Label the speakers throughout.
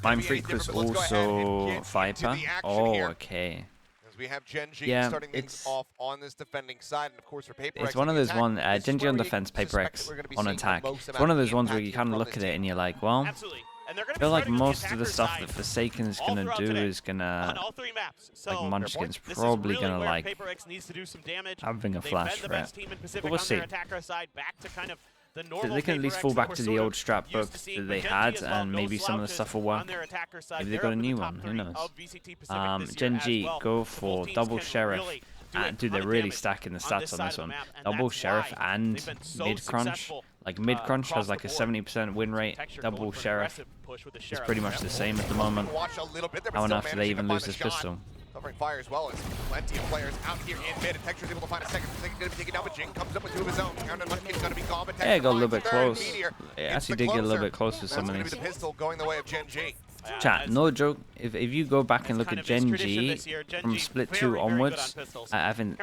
Speaker 1: Mind Freak was also Viper. Oh, okay.
Speaker 2: We have GenG
Speaker 1: Yeah,
Speaker 2: starting things off on this defending side, and of course for PRX.
Speaker 1: It's one of those GenG on defense, PRX on attack. It's one of those ones where you kind of look at it and you're like, well, I feel like most of the stuff that Forsaken's gonna do is gonna, like Munchkin's probably gonna like having a flash for it. But we'll see. They can at least fall back to the old strat book that they had, and maybe some of the stuff will work. Maybe they got a new one, who knows. GenG go for double Sheriff. Dude, they're really stacking the stats on this one. Double Sheriff and mid-crunch. Like, mid-crunch has like a 70% win rate. Double Sheriff is pretty much the same at the moment. How on earth do they even lose this pistol?
Speaker 2: Covering fire as well as plenty of players out here in mid, and Texture's able to find a second. Second going to be taken down, but Jing comes up with two of his own. Counter Munchkin's going to be gone, but
Speaker 1: yeah, got a little bit close. Yeah, actually did get a little bit close with some of these.
Speaker 2: The pistol going the way of GenG.
Speaker 1: Chat, no joke. If you go back and look at GenG from Split 2 onwards, I think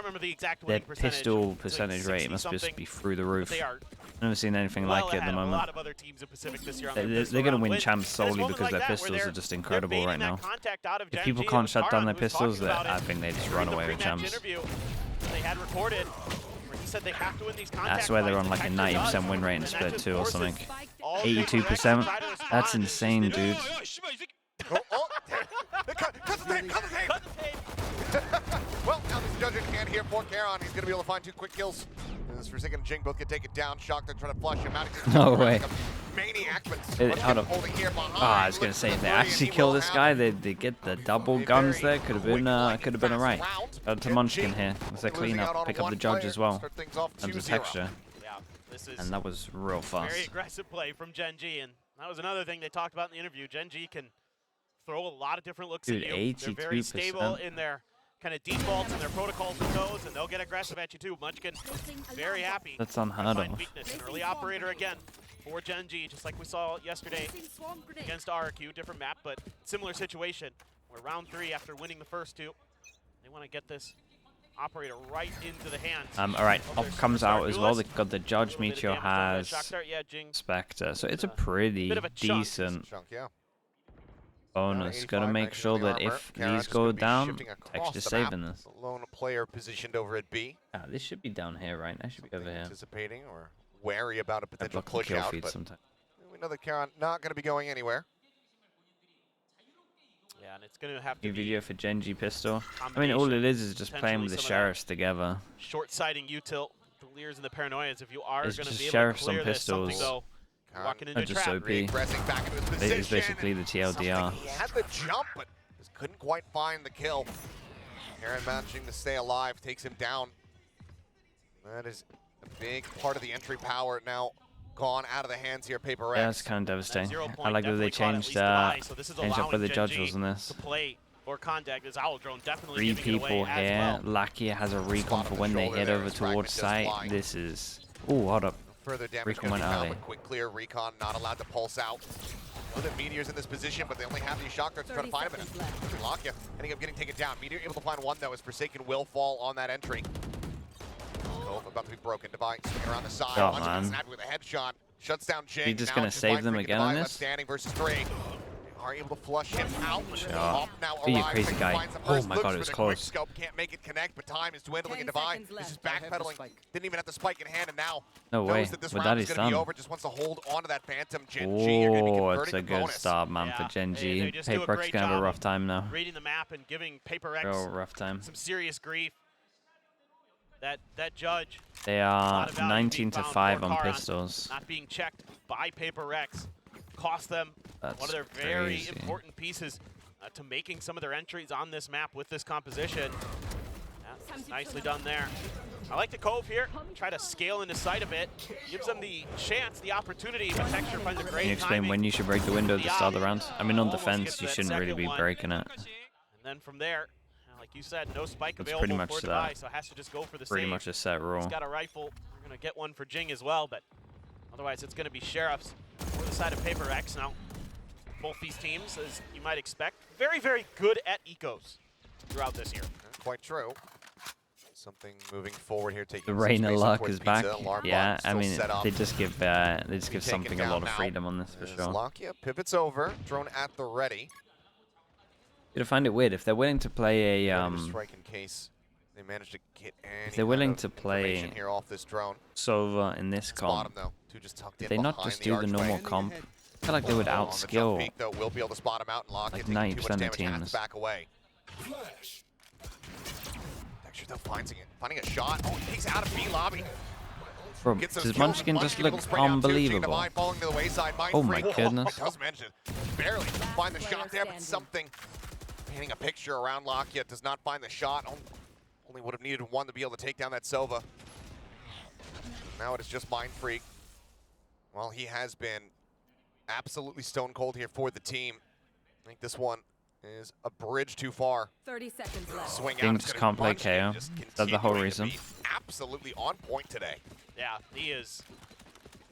Speaker 1: their pistol percentage rate must just be through the roof. I've never seen anything like it at the moment. They're going to win champs solely because their pistols are just incredible right now. If people can't shut down their pistols, I think they just run away with champs. I swear they're on like a 90% win rate in Split 2 or something. 82%? That's insane, dude.
Speaker 2: Well, now this judge in hand here for Charon. He's going to be able to find two quick kills. This Forsaken and Jing both can take it down. Shock, they're trying to flush him out.
Speaker 1: No way.
Speaker 2: Maniac,
Speaker 1: Hold up. I was going to say, if they actually kill this guy, they get the double guns there. Could have been alright. To Munchkin here. It's a clean up. Pick up the judge as well. And the texture. And that was real fast.
Speaker 3: Very aggressive play from GenG, and that was another thing they talked about in the interview. GenG can throw a lot of different looks at you. They're very stable in their kind of defaults and their protocols with those, and they'll get aggressive at you too. Munchkin, very happy.
Speaker 1: That's unheard of.
Speaker 3: An early operator again for GenG, just like we saw yesterday against RQ. Different map, but similar situation. Where round 3, after winning the first 2, they want to get this operator right into the hands.
Speaker 1: Alright, Op comes out as well. They've got the Judge. Meteor has Spectre. So it's a pretty decent bonus. Gotta make sure that if these go down, Texture's saving this.
Speaker 2: Lone player positioned over at B.
Speaker 1: This should be down here, right? That should be over here.
Speaker 2: Anticipating or wary about a potential push out, but we know that Charon not going to be going anywhere.
Speaker 3: Yeah, and it's going to have to
Speaker 1: be video for GenG pistol. I mean, all it is just playing with the sheriffs together.
Speaker 3: Short-sighting util, the Leers and the Paranoias. If you are going to be able
Speaker 1: sheriffs
Speaker 3: to clear
Speaker 1: on pistols.
Speaker 3: this, though, walking into
Speaker 1: Are just
Speaker 3: trap.
Speaker 1: OP. It's basically the TLDR.
Speaker 2: He had the jump, but just couldn't quite find the kill. Aaron managing to stay alive, takes him down. That is a big part of the entry power now. Gone out of the hands here, PRX.
Speaker 1: Yeah, that's kind of devastating. I like that they changed up where the judge was in this.
Speaker 3: Or contact is Owl Drone definitely
Speaker 1: 3 people here. Lakia has a recon for when they head over towards site. This is. Ooh, hold up.
Speaker 2: Further damage
Speaker 1: Recon went early.
Speaker 2: Quick clear, Recon not allowed to pulse out. Know that Meteor's in this position, but they only have these shock darts to try to find him in it. Lakia ending up getting taken down. Meteor able to find one though, as Forsaken will fall on that entry. About to be broken. Divine swinging around the side.
Speaker 1: Oh, man.
Speaker 2: Snapped with a headshot. Shuts down Jing.
Speaker 1: He's just going to save them again on this?
Speaker 2: Standing versus 3. They are able to flush him out.
Speaker 1: Be a crazy guy. Oh my god, it was close.
Speaker 2: Scope can't make it connect, but time is dwindling in Divine. This is backpedaling. Didn't even have the spike in hand, and now
Speaker 1: no way.
Speaker 2: That this round is going to be over. Just wants to hold on to that Phantom. GenG,
Speaker 1: oh, it's a good start, man, for GenG. PRX going to have a rough time now.
Speaker 3: Reading the map and giving PRX
Speaker 1: real rough time.
Speaker 3: Some serious grief. That judge.
Speaker 1: They are 19 to 5 on pistols.
Speaker 3: Not being checked by PRX cost them one of their very important pieces to making some of their entries on this map with this composition. Yeah, nicely done there. I like the Cove here. Try to scale into sight a bit. Gives them the chance, the opportunity, but Texture finds a great
Speaker 1: Can you explain when you should break the window at the start of the round? I mean, on defense, you shouldn't really be breaking it.
Speaker 3: And then from there, like you said, no spike available for Device, so has to just go for the
Speaker 1: pretty much a set rule.
Speaker 3: He's got a rifle. We're going to get one for Jing as well, but otherwise it's going to be Sheriffs for the side of PRX. Now, both these teams, as you might expect, very, very good at ecos throughout this year.
Speaker 2: Quite true. Something moving forward here, taking
Speaker 1: The
Speaker 2: some
Speaker 1: rain of
Speaker 2: space
Speaker 1: luck
Speaker 2: towards
Speaker 1: is back.
Speaker 2: pizza. Alarm
Speaker 1: Yeah,
Speaker 2: bot
Speaker 1: I
Speaker 2: still
Speaker 1: mean,
Speaker 2: set up.
Speaker 1: they just give something a lot of freedom on this for
Speaker 2: As
Speaker 1: sure.
Speaker 2: Lakia pivots over, drone at the ready.
Speaker 1: You'd find it weird if they're willing to play a
Speaker 2: Ready to strike in case they manage to get any
Speaker 1: if they're willing
Speaker 2: kind
Speaker 1: to
Speaker 2: of
Speaker 1: play
Speaker 2: information here off this drone.
Speaker 1: Sova in this
Speaker 2: Spot him
Speaker 1: comp.
Speaker 2: though. Two just tucked in
Speaker 1: They not
Speaker 2: behind
Speaker 1: just do the
Speaker 2: archway.
Speaker 1: normal comp. I feel like they would
Speaker 2: On the jump
Speaker 1: outskill
Speaker 2: peak, though, will be able to spot him out and lock
Speaker 1: like
Speaker 2: it. Taking too
Speaker 1: 90%
Speaker 2: much
Speaker 1: of
Speaker 2: damage, has
Speaker 1: teams.
Speaker 2: to back away. Texture though finding a shot. Oh, he takes out of B lobby.
Speaker 1: Bro,
Speaker 2: Gets those
Speaker 1: does
Speaker 2: kills.
Speaker 1: Munchkin just
Speaker 2: Munchkin
Speaker 1: look
Speaker 2: will spray down two, taking the
Speaker 1: unbelievable?
Speaker 2: Mind falling to the wayside. Mind
Speaker 1: Oh my
Speaker 2: free.
Speaker 1: goodness.
Speaker 2: Does mention barely find the shot there, but something painting a picture around Lakia. Does not find the shot. Only would have needed one to be able to take down that Sova. Now it is just Mind Freak. Well, he has been absolutely stone cold here for the team. I think this one is a bridge too far.
Speaker 4: 30 seconds left.
Speaker 2: Swing
Speaker 1: Team
Speaker 2: out.
Speaker 1: just can't play KO. That's the whole reason.
Speaker 2: Absolutely on point today.
Speaker 3: Yeah, he is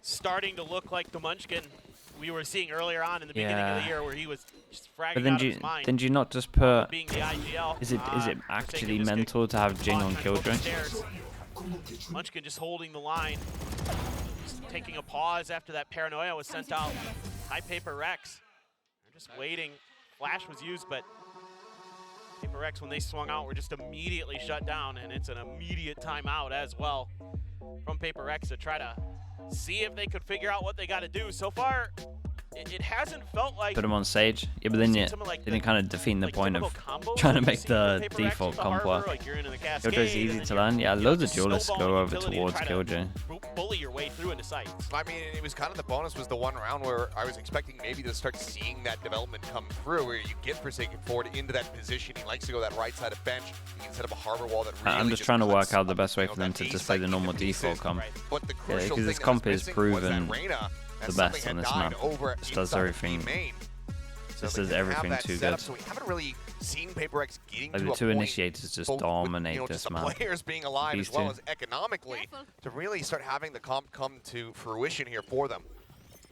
Speaker 3: starting to look like the Munchkin we were seeing earlier on in the beginning of the year, where he was just fragging
Speaker 1: But then
Speaker 3: out of his mind.
Speaker 1: Then do you not just put?
Speaker 3: Being the IGL.
Speaker 1: Is it
Speaker 3: Forsaken
Speaker 1: actually
Speaker 3: just
Speaker 1: mental to have Jing on
Speaker 3: trying to go
Speaker 1: Killjoy?
Speaker 3: upstairs. Munchkin just holding the line, just taking a pause after that paranoia was sent out. High Paper Rex. They're just waiting. Flash was used, but Paper Rex, when they swung out, were just immediately shut down, and it's an immediate timeout as well from Paper Rex to try to see if they could figure out what they got to do. So far, it hasn't felt like
Speaker 1: Put him on Sage. Yeah, but then you didn't kind of defeat the point of trying to make the default comp work. Killjoy's easy to learn. Yeah, loads of duelists go over towards Killjoy.
Speaker 3: Bully your way through into sights.
Speaker 2: I mean, it was kind of the bonus was the one round where I was expecting maybe to start seeing that development come through, where you get Forsaken forward into that position. He likes to go that right side of bench. You can set up a harbor wall that really
Speaker 1: I'm just trying to work out the best way for them to just play the normal default comp.
Speaker 2: But the
Speaker 1: Yeah,
Speaker 2: crucial
Speaker 1: because this
Speaker 2: thing
Speaker 1: comp
Speaker 2: that was
Speaker 1: is
Speaker 2: missing was that
Speaker 1: proven
Speaker 2: Reyna,
Speaker 1: the
Speaker 2: as
Speaker 1: best
Speaker 2: something
Speaker 1: on
Speaker 2: had
Speaker 1: this
Speaker 2: died
Speaker 1: map.
Speaker 2: over
Speaker 1: Just does
Speaker 2: inside
Speaker 1: everything.
Speaker 2: B main.
Speaker 1: Just
Speaker 2: So
Speaker 1: does
Speaker 2: they have
Speaker 1: everything
Speaker 2: that
Speaker 1: too
Speaker 2: set up,
Speaker 1: good.
Speaker 2: so we haven't really seen Paper X getting
Speaker 1: Like
Speaker 2: to
Speaker 1: the
Speaker 2: a
Speaker 1: two
Speaker 2: point,
Speaker 1: initiators just
Speaker 2: both with,
Speaker 1: dominate
Speaker 2: just
Speaker 1: this
Speaker 2: the
Speaker 1: map.
Speaker 2: players being alive
Speaker 1: These
Speaker 2: as well
Speaker 1: two.
Speaker 2: as economically to really start having the comp come to fruition here for them.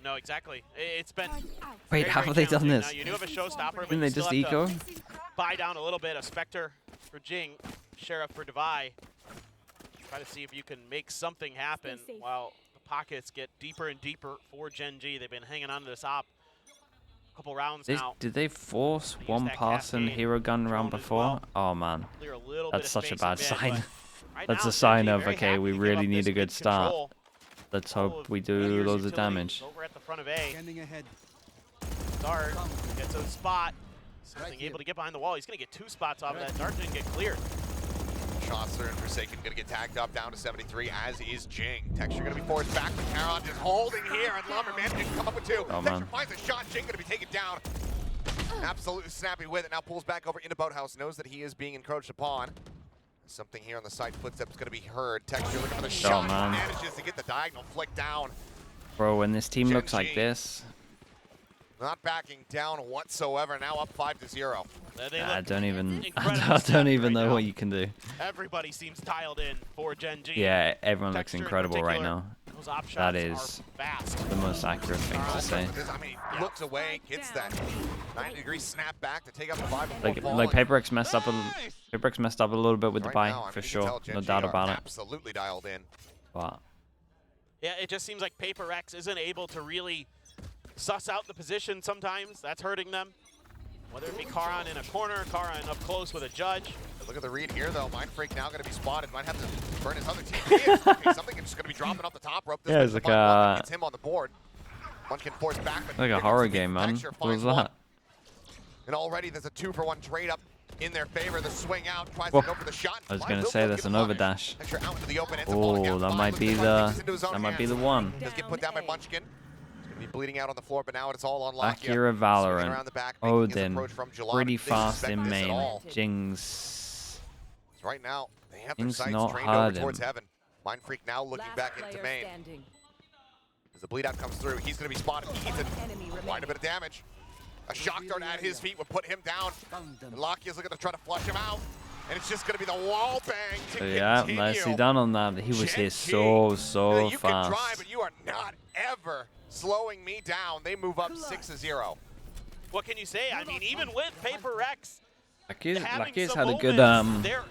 Speaker 3: No, exactly. It's been
Speaker 1: Wait,
Speaker 3: very,
Speaker 1: how
Speaker 3: very
Speaker 1: have they done
Speaker 3: challenging.
Speaker 1: this?
Speaker 3: Now, you do have a showstopper, but
Speaker 1: Didn't they
Speaker 3: you still
Speaker 1: just
Speaker 3: have
Speaker 1: eco?
Speaker 3: to buy down a little bit. A Spectre for Jing, Sheriff for Devi. Try to see if you can make something happen while the pockets get deeper and deeper for GenG. They've been hanging on to this op a couple rounds now.
Speaker 1: Did they force
Speaker 3: Use
Speaker 1: one
Speaker 3: that
Speaker 1: person
Speaker 3: cascade
Speaker 1: hero gun round
Speaker 3: drone as
Speaker 1: before?
Speaker 3: well.
Speaker 1: Oh man,
Speaker 3: Clear a little
Speaker 1: that's
Speaker 3: bit of
Speaker 1: such a
Speaker 3: space in
Speaker 1: bad
Speaker 3: mid,
Speaker 1: sign.
Speaker 3: but right
Speaker 1: That's
Speaker 3: now,
Speaker 1: a sign
Speaker 3: GenG
Speaker 1: of,
Speaker 3: very
Speaker 1: okay,
Speaker 3: happy
Speaker 1: we
Speaker 3: to give
Speaker 1: really
Speaker 3: up
Speaker 1: need
Speaker 3: this
Speaker 1: a good
Speaker 3: mid
Speaker 1: start.
Speaker 3: control.
Speaker 1: Let's
Speaker 3: All
Speaker 1: hope
Speaker 3: of
Speaker 1: we do
Speaker 3: Meteor's
Speaker 1: loads of
Speaker 3: utilities
Speaker 1: damage.
Speaker 3: Over at the front of A.
Speaker 5: Standing ahead.
Speaker 3: Dart gets a spot. Something able to get behind the wall. He's going to get two spots off of that. Dart didn't get cleared.
Speaker 2: Shots are in Forsaken, gonna get tagged up down to 73, as is Jing. Texture gonna be forced back, but Caron just holding here, and Lumber managing to come up with two.
Speaker 1: Oh,
Speaker 2: Texture
Speaker 1: man.
Speaker 2: finds a shot, Jing gonna be taken down. Absolutely snappy with it, now pulls back over into Boathouse, knows that he is being encroached upon. Something here on the side, footsteps gonna be heard. Texture looking for the shot,
Speaker 1: man.
Speaker 2: manages to get the diagonal flick down.
Speaker 1: Bro, when this team looks
Speaker 2: GenG.
Speaker 1: like this,
Speaker 2: Not backing down whatsoever, now up 5-0.
Speaker 3: They
Speaker 1: I
Speaker 3: look
Speaker 1: don't even
Speaker 3: incredibly
Speaker 1: I
Speaker 3: set
Speaker 1: don't even
Speaker 3: right
Speaker 1: know
Speaker 3: now.
Speaker 1: what you can do.
Speaker 3: Everybody seems dialed in for GenG.
Speaker 1: Yeah, everyone looks
Speaker 3: Texture in
Speaker 1: incredible right
Speaker 3: particular,
Speaker 1: now.
Speaker 3: Those op shots
Speaker 1: That
Speaker 3: are
Speaker 1: is
Speaker 3: fast.
Speaker 1: the most accurate thing to say.
Speaker 2: I mean, looks away, gets that 90-degree snap back to take up the 5
Speaker 1: Like Paper X messed up a little bit with the
Speaker 2: Right
Speaker 1: buy
Speaker 2: now, I mean,
Speaker 1: for
Speaker 2: you can
Speaker 1: sure,
Speaker 2: tell
Speaker 1: no
Speaker 2: GenG
Speaker 1: doubt
Speaker 2: are
Speaker 1: about it.
Speaker 2: Absolutely dialed in.
Speaker 1: But
Speaker 3: Yeah, it just seems like Paper X isn't able to really suss out the position sometimes. That's hurting them. Whether it be Karan in a corner, Karan up close with a judge.
Speaker 2: Look at the read here, though. Mind Freak now going to be spotted. Might have to burn his other team. Something is just going to be dropping off the top rope. This
Speaker 1: Yeah,
Speaker 2: is
Speaker 1: it's like
Speaker 2: the fun one that
Speaker 1: a-
Speaker 2: gets him on the board. Munchkin forced back, but
Speaker 1: like a
Speaker 2: picks
Speaker 1: horror
Speaker 2: up the
Speaker 1: game, man.
Speaker 2: Texture
Speaker 1: What was
Speaker 2: finds one.
Speaker 1: that?
Speaker 2: And already there's a 2-for-1 trade up in their favor. The swing out, tries
Speaker 1: Whoa.
Speaker 2: to go for the shot.
Speaker 1: I was
Speaker 2: Mind
Speaker 1: gonna
Speaker 2: will
Speaker 1: say
Speaker 2: get
Speaker 1: that's
Speaker 2: the
Speaker 1: an
Speaker 2: punish.
Speaker 1: overdash.
Speaker 2: Texture out into the open, ends up falling
Speaker 1: Oh,
Speaker 2: out.
Speaker 1: that
Speaker 2: Five
Speaker 1: might
Speaker 2: with
Speaker 1: be
Speaker 2: the
Speaker 1: the
Speaker 2: gets into his own hands.
Speaker 1: one.
Speaker 2: Does get put down by Munchkin. He's going to be bleeding out on the floor, but now it's all on Lakia.
Speaker 1: Akira
Speaker 2: Swinging
Speaker 1: Valorant.
Speaker 2: around the back, making his
Speaker 1: Odin.
Speaker 2: approach from Jelani.
Speaker 1: Pretty
Speaker 2: Didn't
Speaker 1: fast
Speaker 2: expect
Speaker 1: in
Speaker 2: this at
Speaker 1: main.
Speaker 2: all.
Speaker 1: Jing's.
Speaker 2: Right now, they have their
Speaker 1: Things
Speaker 2: sights
Speaker 1: not
Speaker 2: trained over
Speaker 1: hard
Speaker 2: towards
Speaker 1: him.
Speaker 2: heaven. Mind Freak now looking
Speaker 4: Last
Speaker 2: back into
Speaker 4: player
Speaker 2: main.
Speaker 4: standing.
Speaker 2: As the bleed out comes through, he's going to be spotted. He eats
Speaker 4: Enemy
Speaker 2: quite a
Speaker 4: remaining.
Speaker 2: bit of damage. A shock dart at his feet would put him down. And Lakia's looking to try to flush him out. And it's just going to be the wall bang to
Speaker 1: Yeah,
Speaker 2: continue.
Speaker 1: nicely done on that. He was here
Speaker 2: GenG.
Speaker 1: so
Speaker 2: You can drive,
Speaker 1: fast.
Speaker 2: but you are not ever slowing me down. They move up 6-0.
Speaker 3: What can you say? I mean, even with Paper X, having
Speaker 1: Lakia's
Speaker 3: some
Speaker 1: had a good
Speaker 3: moments, they're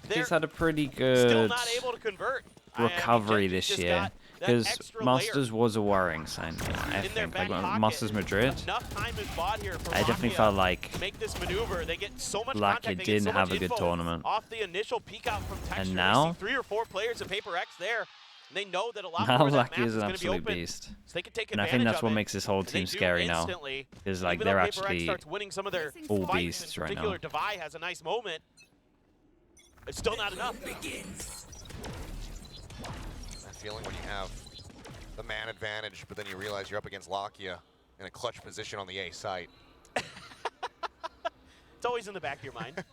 Speaker 1: He's had a pretty
Speaker 3: Still
Speaker 1: good
Speaker 3: not able to convert.
Speaker 1: recovery
Speaker 3: GenG
Speaker 1: this
Speaker 3: just
Speaker 1: year.
Speaker 3: got that
Speaker 1: Because
Speaker 3: extra
Speaker 1: Masters was a worrying sign, I
Speaker 3: in their
Speaker 1: think.
Speaker 3: back
Speaker 1: Like
Speaker 3: pocket.
Speaker 1: Masters Madrid,
Speaker 3: Enough time is bought here for
Speaker 1: I definitely
Speaker 3: Lakia
Speaker 1: felt like
Speaker 3: to make this maneuver. They get so much
Speaker 1: Lakia
Speaker 3: contact, they get
Speaker 1: didn't
Speaker 3: so
Speaker 1: have
Speaker 3: much
Speaker 1: a good
Speaker 3: info
Speaker 1: tournament.
Speaker 3: off the initial peek out from Texture.
Speaker 1: And now,
Speaker 3: they see 3 or 4 players of PRX there. And they know that a lot
Speaker 1: now
Speaker 3: more of that
Speaker 1: Lakia
Speaker 3: map
Speaker 1: is
Speaker 3: is
Speaker 1: an
Speaker 3: going to be
Speaker 1: absolute
Speaker 3: open.
Speaker 1: beast.
Speaker 3: So they can take
Speaker 1: And I
Speaker 3: advantage
Speaker 1: think that's
Speaker 3: of
Speaker 1: what
Speaker 3: it.
Speaker 1: makes this whole
Speaker 3: And they
Speaker 1: team
Speaker 3: do
Speaker 1: scary now.
Speaker 3: instantly.
Speaker 1: Because like
Speaker 3: Even
Speaker 1: they're
Speaker 3: though PRX
Speaker 1: actually
Speaker 3: starts winning some of their
Speaker 1: all
Speaker 3: fights,
Speaker 1: beasts
Speaker 3: in
Speaker 1: right
Speaker 3: particular,
Speaker 1: now.
Speaker 3: Devi has a nice moment. It's still not enough.
Speaker 2: That feeling when you have the man advantage, but then you realize you're up against Lakia in a clutch position on the A site.
Speaker 3: It's always in the back of your mind.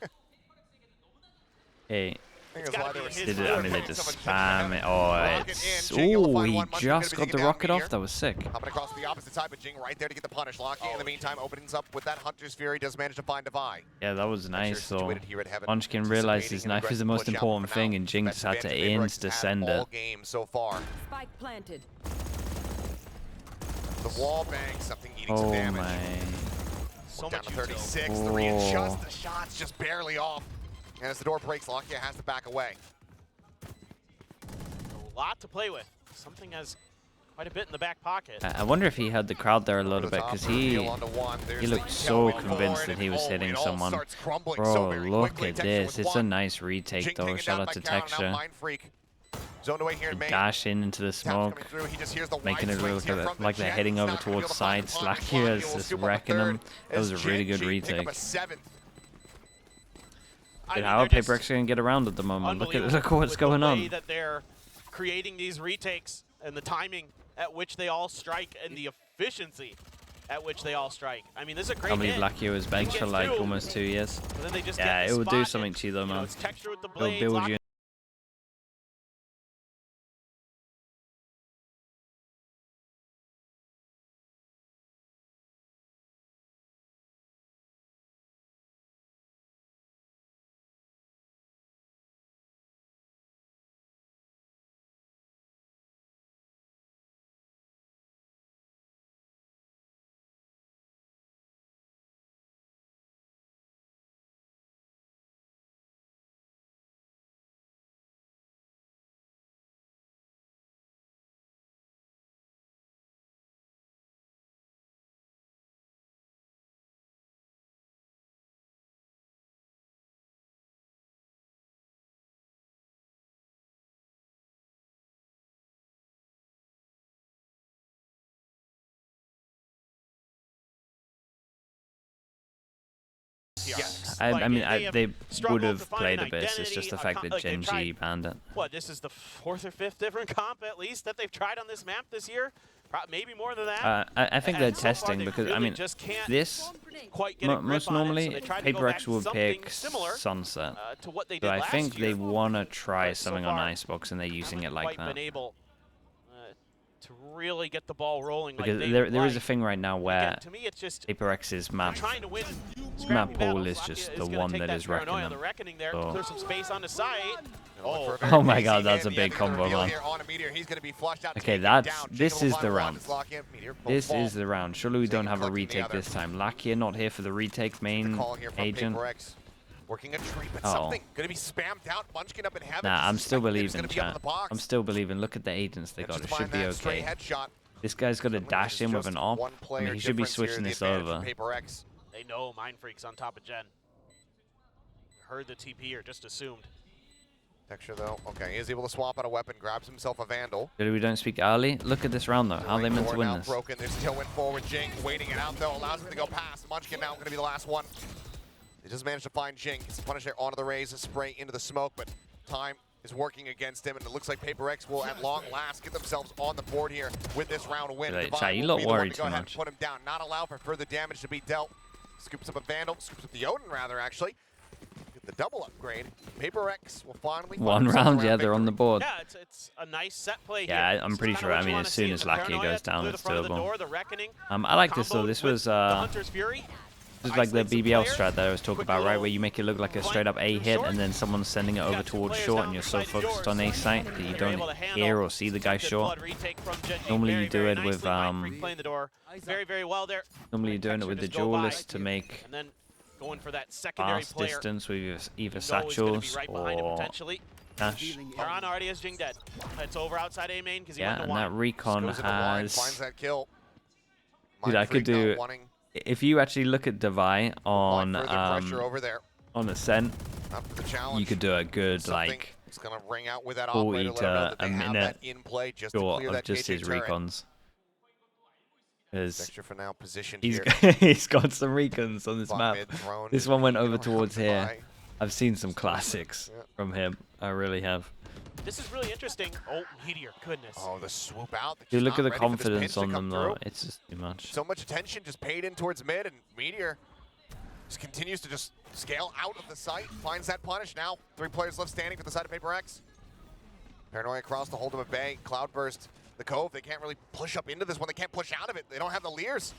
Speaker 1: Hey,
Speaker 3: It's gotta be his
Speaker 1: did it, I mean, they just spam it. Oh,
Speaker 2: Rocket
Speaker 1: it's...
Speaker 2: in, GenG will
Speaker 1: Ooh,
Speaker 2: find
Speaker 1: he
Speaker 2: one. Munchkin's
Speaker 1: just
Speaker 2: gonna be
Speaker 1: got the
Speaker 2: taken down
Speaker 1: rocket off.
Speaker 2: Meteor.
Speaker 1: That was sick.
Speaker 2: Hopping across the opposite side, but Jing right there to get the punish. Lakia in the meantime opens up with that Hunter's Fury, does manage to find Devi.
Speaker 1: Yeah, that was nice. So
Speaker 2: Situated here at Heaven.
Speaker 1: Munchkin realized his
Speaker 2: Anticipating an
Speaker 1: knife is the most
Speaker 2: aggressive push out,
Speaker 1: important
Speaker 2: but
Speaker 1: thing,
Speaker 2: now
Speaker 1: and Jing
Speaker 2: best
Speaker 1: just had to
Speaker 2: advantage PRX has had
Speaker 1: insta-send
Speaker 2: all
Speaker 1: it.
Speaker 2: game so far.
Speaker 4: Spike planted.
Speaker 2: The wall bang, something eating some
Speaker 1: Oh
Speaker 2: damage.
Speaker 1: my.
Speaker 3: So
Speaker 2: Down
Speaker 3: much
Speaker 2: to
Speaker 3: util.
Speaker 2: 36, the readjust, the shots just barely off. And as the door breaks, Lakia has to back away.
Speaker 3: A lot to play with. Something has quite a bit in the back pocket.
Speaker 1: I wonder if he had the crowd there a
Speaker 2: Over
Speaker 1: little
Speaker 2: the
Speaker 1: bit,
Speaker 2: top,
Speaker 1: because
Speaker 2: reveal onto one. There's
Speaker 1: he
Speaker 2: the
Speaker 1: looked so
Speaker 2: tailwind
Speaker 1: convinced
Speaker 2: forward,
Speaker 1: that he was
Speaker 2: and
Speaker 1: hitting
Speaker 2: it all
Speaker 1: someone.
Speaker 2: starts crumbling
Speaker 1: Bro,
Speaker 2: so very
Speaker 1: look
Speaker 2: quickly.
Speaker 1: at
Speaker 2: Texture
Speaker 1: this.
Speaker 2: with
Speaker 1: It's a
Speaker 2: one.
Speaker 1: nice retake,
Speaker 2: Jing
Speaker 1: though.
Speaker 2: taken
Speaker 1: Shout
Speaker 2: down
Speaker 1: out
Speaker 2: by
Speaker 1: to
Speaker 2: Karen, now
Speaker 1: Texture.
Speaker 2: Mind Freak. Zoned away here in main.
Speaker 1: Dash into the
Speaker 2: Taps
Speaker 1: smoke,
Speaker 2: coming through. He just hears the
Speaker 1: making
Speaker 2: wide
Speaker 1: it
Speaker 2: swings
Speaker 1: look
Speaker 2: here from
Speaker 1: like
Speaker 2: the
Speaker 1: they're
Speaker 2: Jet.
Speaker 1: heading
Speaker 2: He's
Speaker 1: over
Speaker 2: not gonna be able
Speaker 1: towards
Speaker 2: to find
Speaker 1: side.
Speaker 2: the punish.
Speaker 1: Slacky
Speaker 2: Lakia
Speaker 1: is
Speaker 2: will
Speaker 1: just
Speaker 2: scoop on the
Speaker 1: wrecking them.
Speaker 2: third
Speaker 1: That was a
Speaker 2: as
Speaker 1: really good
Speaker 2: GenG pick up
Speaker 1: retake.
Speaker 2: a 7th.
Speaker 1: Dude, how are PRX going to get around at the moment? Look what's going
Speaker 3: The way
Speaker 1: on.
Speaker 3: that they're creating these retakes and the timing at which they all strike and the efficiency at which they all strike. I mean, this is a great
Speaker 1: I believe
Speaker 3: hit.
Speaker 1: Lakia was benched for like
Speaker 3: Two.
Speaker 1: almost 2 years.
Speaker 3: But then they just
Speaker 1: Yeah,
Speaker 3: get
Speaker 1: it
Speaker 3: the
Speaker 1: will do
Speaker 3: spot
Speaker 1: something
Speaker 3: and,
Speaker 1: to you though,
Speaker 3: you know,
Speaker 1: man.
Speaker 3: it's Texture with the
Speaker 1: It'll
Speaker 3: blades.
Speaker 1: build you.
Speaker 3: PRX.
Speaker 1: I
Speaker 3: Like,
Speaker 1: mean,
Speaker 3: they
Speaker 1: they
Speaker 3: struggled
Speaker 1: would
Speaker 3: to
Speaker 1: have
Speaker 3: find
Speaker 1: played
Speaker 3: an
Speaker 1: a bit. It's
Speaker 3: identity,
Speaker 1: just the
Speaker 3: a
Speaker 1: fact that
Speaker 3: like, they've
Speaker 1: GenG
Speaker 3: tried-
Speaker 1: banned it.
Speaker 3: What, this is the 4th or 5th different comp at least that they've tried on this map this year? Maybe more than that.
Speaker 1: I think
Speaker 3: And
Speaker 1: they're
Speaker 3: so far,
Speaker 1: testing
Speaker 3: they
Speaker 1: because, I
Speaker 3: really
Speaker 1: mean,
Speaker 3: just can't
Speaker 1: this,
Speaker 3: quite get a grip
Speaker 1: most
Speaker 3: on it, so
Speaker 1: normally,
Speaker 3: they tried to go back
Speaker 1: PRX
Speaker 3: to
Speaker 1: will
Speaker 3: something
Speaker 1: pick
Speaker 3: similar,
Speaker 1: Sunset.
Speaker 3: to what they did
Speaker 1: So I
Speaker 3: last
Speaker 1: think
Speaker 3: year.
Speaker 1: they want to try
Speaker 3: But so
Speaker 1: something on
Speaker 3: far,
Speaker 1: Icebox, and they're using it
Speaker 3: haven't
Speaker 1: like
Speaker 3: quite
Speaker 1: that.
Speaker 3: been able to really get the ball rolling
Speaker 1: Because
Speaker 3: like they
Speaker 1: there
Speaker 3: would
Speaker 1: is a
Speaker 3: like.
Speaker 1: thing right now
Speaker 3: Again,
Speaker 1: where
Speaker 3: to me, it's just
Speaker 1: PRX's map
Speaker 3: trying to win
Speaker 1: map
Speaker 3: scrappy
Speaker 1: pool
Speaker 3: battles.
Speaker 1: is
Speaker 3: Lakia
Speaker 1: just the
Speaker 3: gonna
Speaker 1: one
Speaker 3: take
Speaker 1: that is
Speaker 3: paranoia
Speaker 1: wrecking
Speaker 3: on the
Speaker 1: them.
Speaker 3: reckoning there,
Speaker 1: So-
Speaker 3: clear some space on the site.
Speaker 2: Oh,
Speaker 1: Oh my god, that's a big combo, man. Okay, this is the round. This is the round. Surely we don't have a retake this time. Lakia not here for the retake, main agent.
Speaker 2: Working a tree, but
Speaker 1: Uh-oh.
Speaker 2: something gonna be spammed out. Munchkin up in heaven.
Speaker 1: Nah, I'm still
Speaker 2: Suspect it's
Speaker 1: believing,
Speaker 2: gonna be up in
Speaker 1: chat.
Speaker 2: the box.
Speaker 1: I'm still believing. Look at the agents they
Speaker 2: And
Speaker 1: got.
Speaker 2: just
Speaker 1: It should
Speaker 2: find
Speaker 1: be
Speaker 2: that stray
Speaker 1: okay.
Speaker 2: headshot.
Speaker 1: This guy's got to
Speaker 2: Someone
Speaker 1: dash
Speaker 2: is
Speaker 1: in with
Speaker 2: just
Speaker 1: an op.
Speaker 2: one
Speaker 1: I
Speaker 2: player
Speaker 1: mean, he should be
Speaker 2: difference here,
Speaker 1: switching
Speaker 2: the
Speaker 1: this
Speaker 2: advantage
Speaker 1: over.
Speaker 2: for PRX.
Speaker 3: They know Mind Freak's on top of Gen. Heard the TP or just assumed.
Speaker 2: Texture though, okay, he is able to swap out a weapon, grabs himself a Vandal.
Speaker 1: Really, we don't speak early. Look at this round though. How are they meant to
Speaker 2: Door
Speaker 1: win
Speaker 2: now
Speaker 1: this?
Speaker 2: broken. There's a tailwind forward. Jing waiting it out though, allows him to go past. Munchkin now going to be the last one. He just managed to find Jing. Gets the punish there onto the raise, a spray into the smoke, but time is working against him, and it looks like PRX will at long last get themselves on the board here with this round win.
Speaker 1: Right,
Speaker 2: Divine
Speaker 1: Chai, you
Speaker 2: will
Speaker 1: lot
Speaker 2: be the one
Speaker 1: worried
Speaker 2: to go
Speaker 1: too
Speaker 2: ahead and
Speaker 1: much.
Speaker 2: put him down, not allow for further damage to be dealt. Scoops up a Vandal, scoops up the Odin rather actually. Get the double upgrade. PRX will finally
Speaker 1: One
Speaker 2: find
Speaker 1: round,
Speaker 2: themselves
Speaker 1: yeah,
Speaker 2: around
Speaker 1: they're on the
Speaker 2: victory.
Speaker 1: board.
Speaker 3: Yeah, it's a nice set play
Speaker 1: Yeah,
Speaker 3: here.
Speaker 1: I'm
Speaker 3: This
Speaker 1: pretty
Speaker 3: is
Speaker 1: sure.
Speaker 3: kinda
Speaker 1: I
Speaker 3: what you
Speaker 1: mean,
Speaker 3: wanna
Speaker 1: as soon
Speaker 3: see
Speaker 1: as
Speaker 3: in the
Speaker 1: Lakia
Speaker 3: paranoia
Speaker 1: goes down,
Speaker 3: through the
Speaker 1: it's
Speaker 3: front of the
Speaker 1: doable.
Speaker 3: door, the reckoning,
Speaker 1: I like this though.
Speaker 3: comboed
Speaker 1: This
Speaker 3: with
Speaker 1: was
Speaker 3: the Hunter's Fury.
Speaker 1: This is like the
Speaker 3: Isolate some
Speaker 1: BBL
Speaker 3: players,
Speaker 1: strat that I was talking
Speaker 3: quick
Speaker 1: about, right?
Speaker 3: little
Speaker 1: Where you make it look like a straight up A
Speaker 3: through
Speaker 1: hit
Speaker 3: short.
Speaker 1: and then someone's sending it over
Speaker 3: Got two
Speaker 1: towards
Speaker 3: players
Speaker 1: short
Speaker 3: down
Speaker 1: and you're
Speaker 3: beside
Speaker 1: so
Speaker 3: the
Speaker 1: focused
Speaker 3: doors.
Speaker 1: on A site that you
Speaker 3: They're
Speaker 1: don't
Speaker 3: able to handle
Speaker 1: hear or see the guy
Speaker 3: good
Speaker 1: short.
Speaker 3: blood retake from GenG
Speaker 1: Normally you
Speaker 3: very,
Speaker 1: do
Speaker 3: very
Speaker 1: it with,
Speaker 3: nicely. Mind Freak playing the door very, very well there.
Speaker 1: Normally you're doing it
Speaker 3: Texture
Speaker 1: with the
Speaker 3: just go by.
Speaker 1: duelist to make
Speaker 3: And then going for that secondary
Speaker 1: fast
Speaker 3: player.
Speaker 1: distance with either
Speaker 3: He's always gonna be
Speaker 1: satchels
Speaker 3: right behind him
Speaker 1: or
Speaker 3: potentially.
Speaker 1: dash.
Speaker 3: Karan already has Jing dead. It's over outside A main because he
Speaker 1: Yeah,
Speaker 3: went to
Speaker 1: and
Speaker 3: wine.
Speaker 1: that recon
Speaker 2: Goes into wine,
Speaker 1: has...
Speaker 2: finds that kill.
Speaker 1: Dude, I could do... If you actually look at Devi on
Speaker 2: over there.
Speaker 1: on Ascent,
Speaker 2: Up for the challenge.
Speaker 1: you could do a good like
Speaker 2: It's gonna ring out with that
Speaker 1: 40
Speaker 2: operator, let 'em know
Speaker 1: to
Speaker 2: that
Speaker 1: a
Speaker 2: they have
Speaker 1: minute
Speaker 2: that in play just to
Speaker 1: short
Speaker 2: clear
Speaker 1: of
Speaker 2: that
Speaker 1: just
Speaker 2: KJ
Speaker 1: his
Speaker 2: turret.
Speaker 1: recons. Because
Speaker 2: Dexter for now positioned
Speaker 1: he's
Speaker 2: here.
Speaker 1: he's got some recons on this
Speaker 2: Bot
Speaker 1: map.
Speaker 2: mid thrown,
Speaker 1: This one went
Speaker 2: peeking
Speaker 1: over
Speaker 2: around
Speaker 1: towards
Speaker 2: the
Speaker 1: here.
Speaker 2: buy.
Speaker 1: I've seen some classics from him. I really have.
Speaker 3: This is really interesting. Oh, Meteor, goodness.
Speaker 2: Oh, the swoop out.
Speaker 1: Dude, look at the
Speaker 2: Just not ready for this
Speaker 1: confidence
Speaker 2: pinch to
Speaker 1: on
Speaker 2: come
Speaker 1: them though.
Speaker 2: through.
Speaker 1: It's just too much.
Speaker 2: So much attention just paid in towards mid, and Meteor just continues to just scale out of the site. Finds that punish. Now 3 players left standing for the side of PRX. Paranoia across to hold him at bay. Cloudburst, the Cove. They can't really push up into this one. They can't push out of it. They don't have the Leers.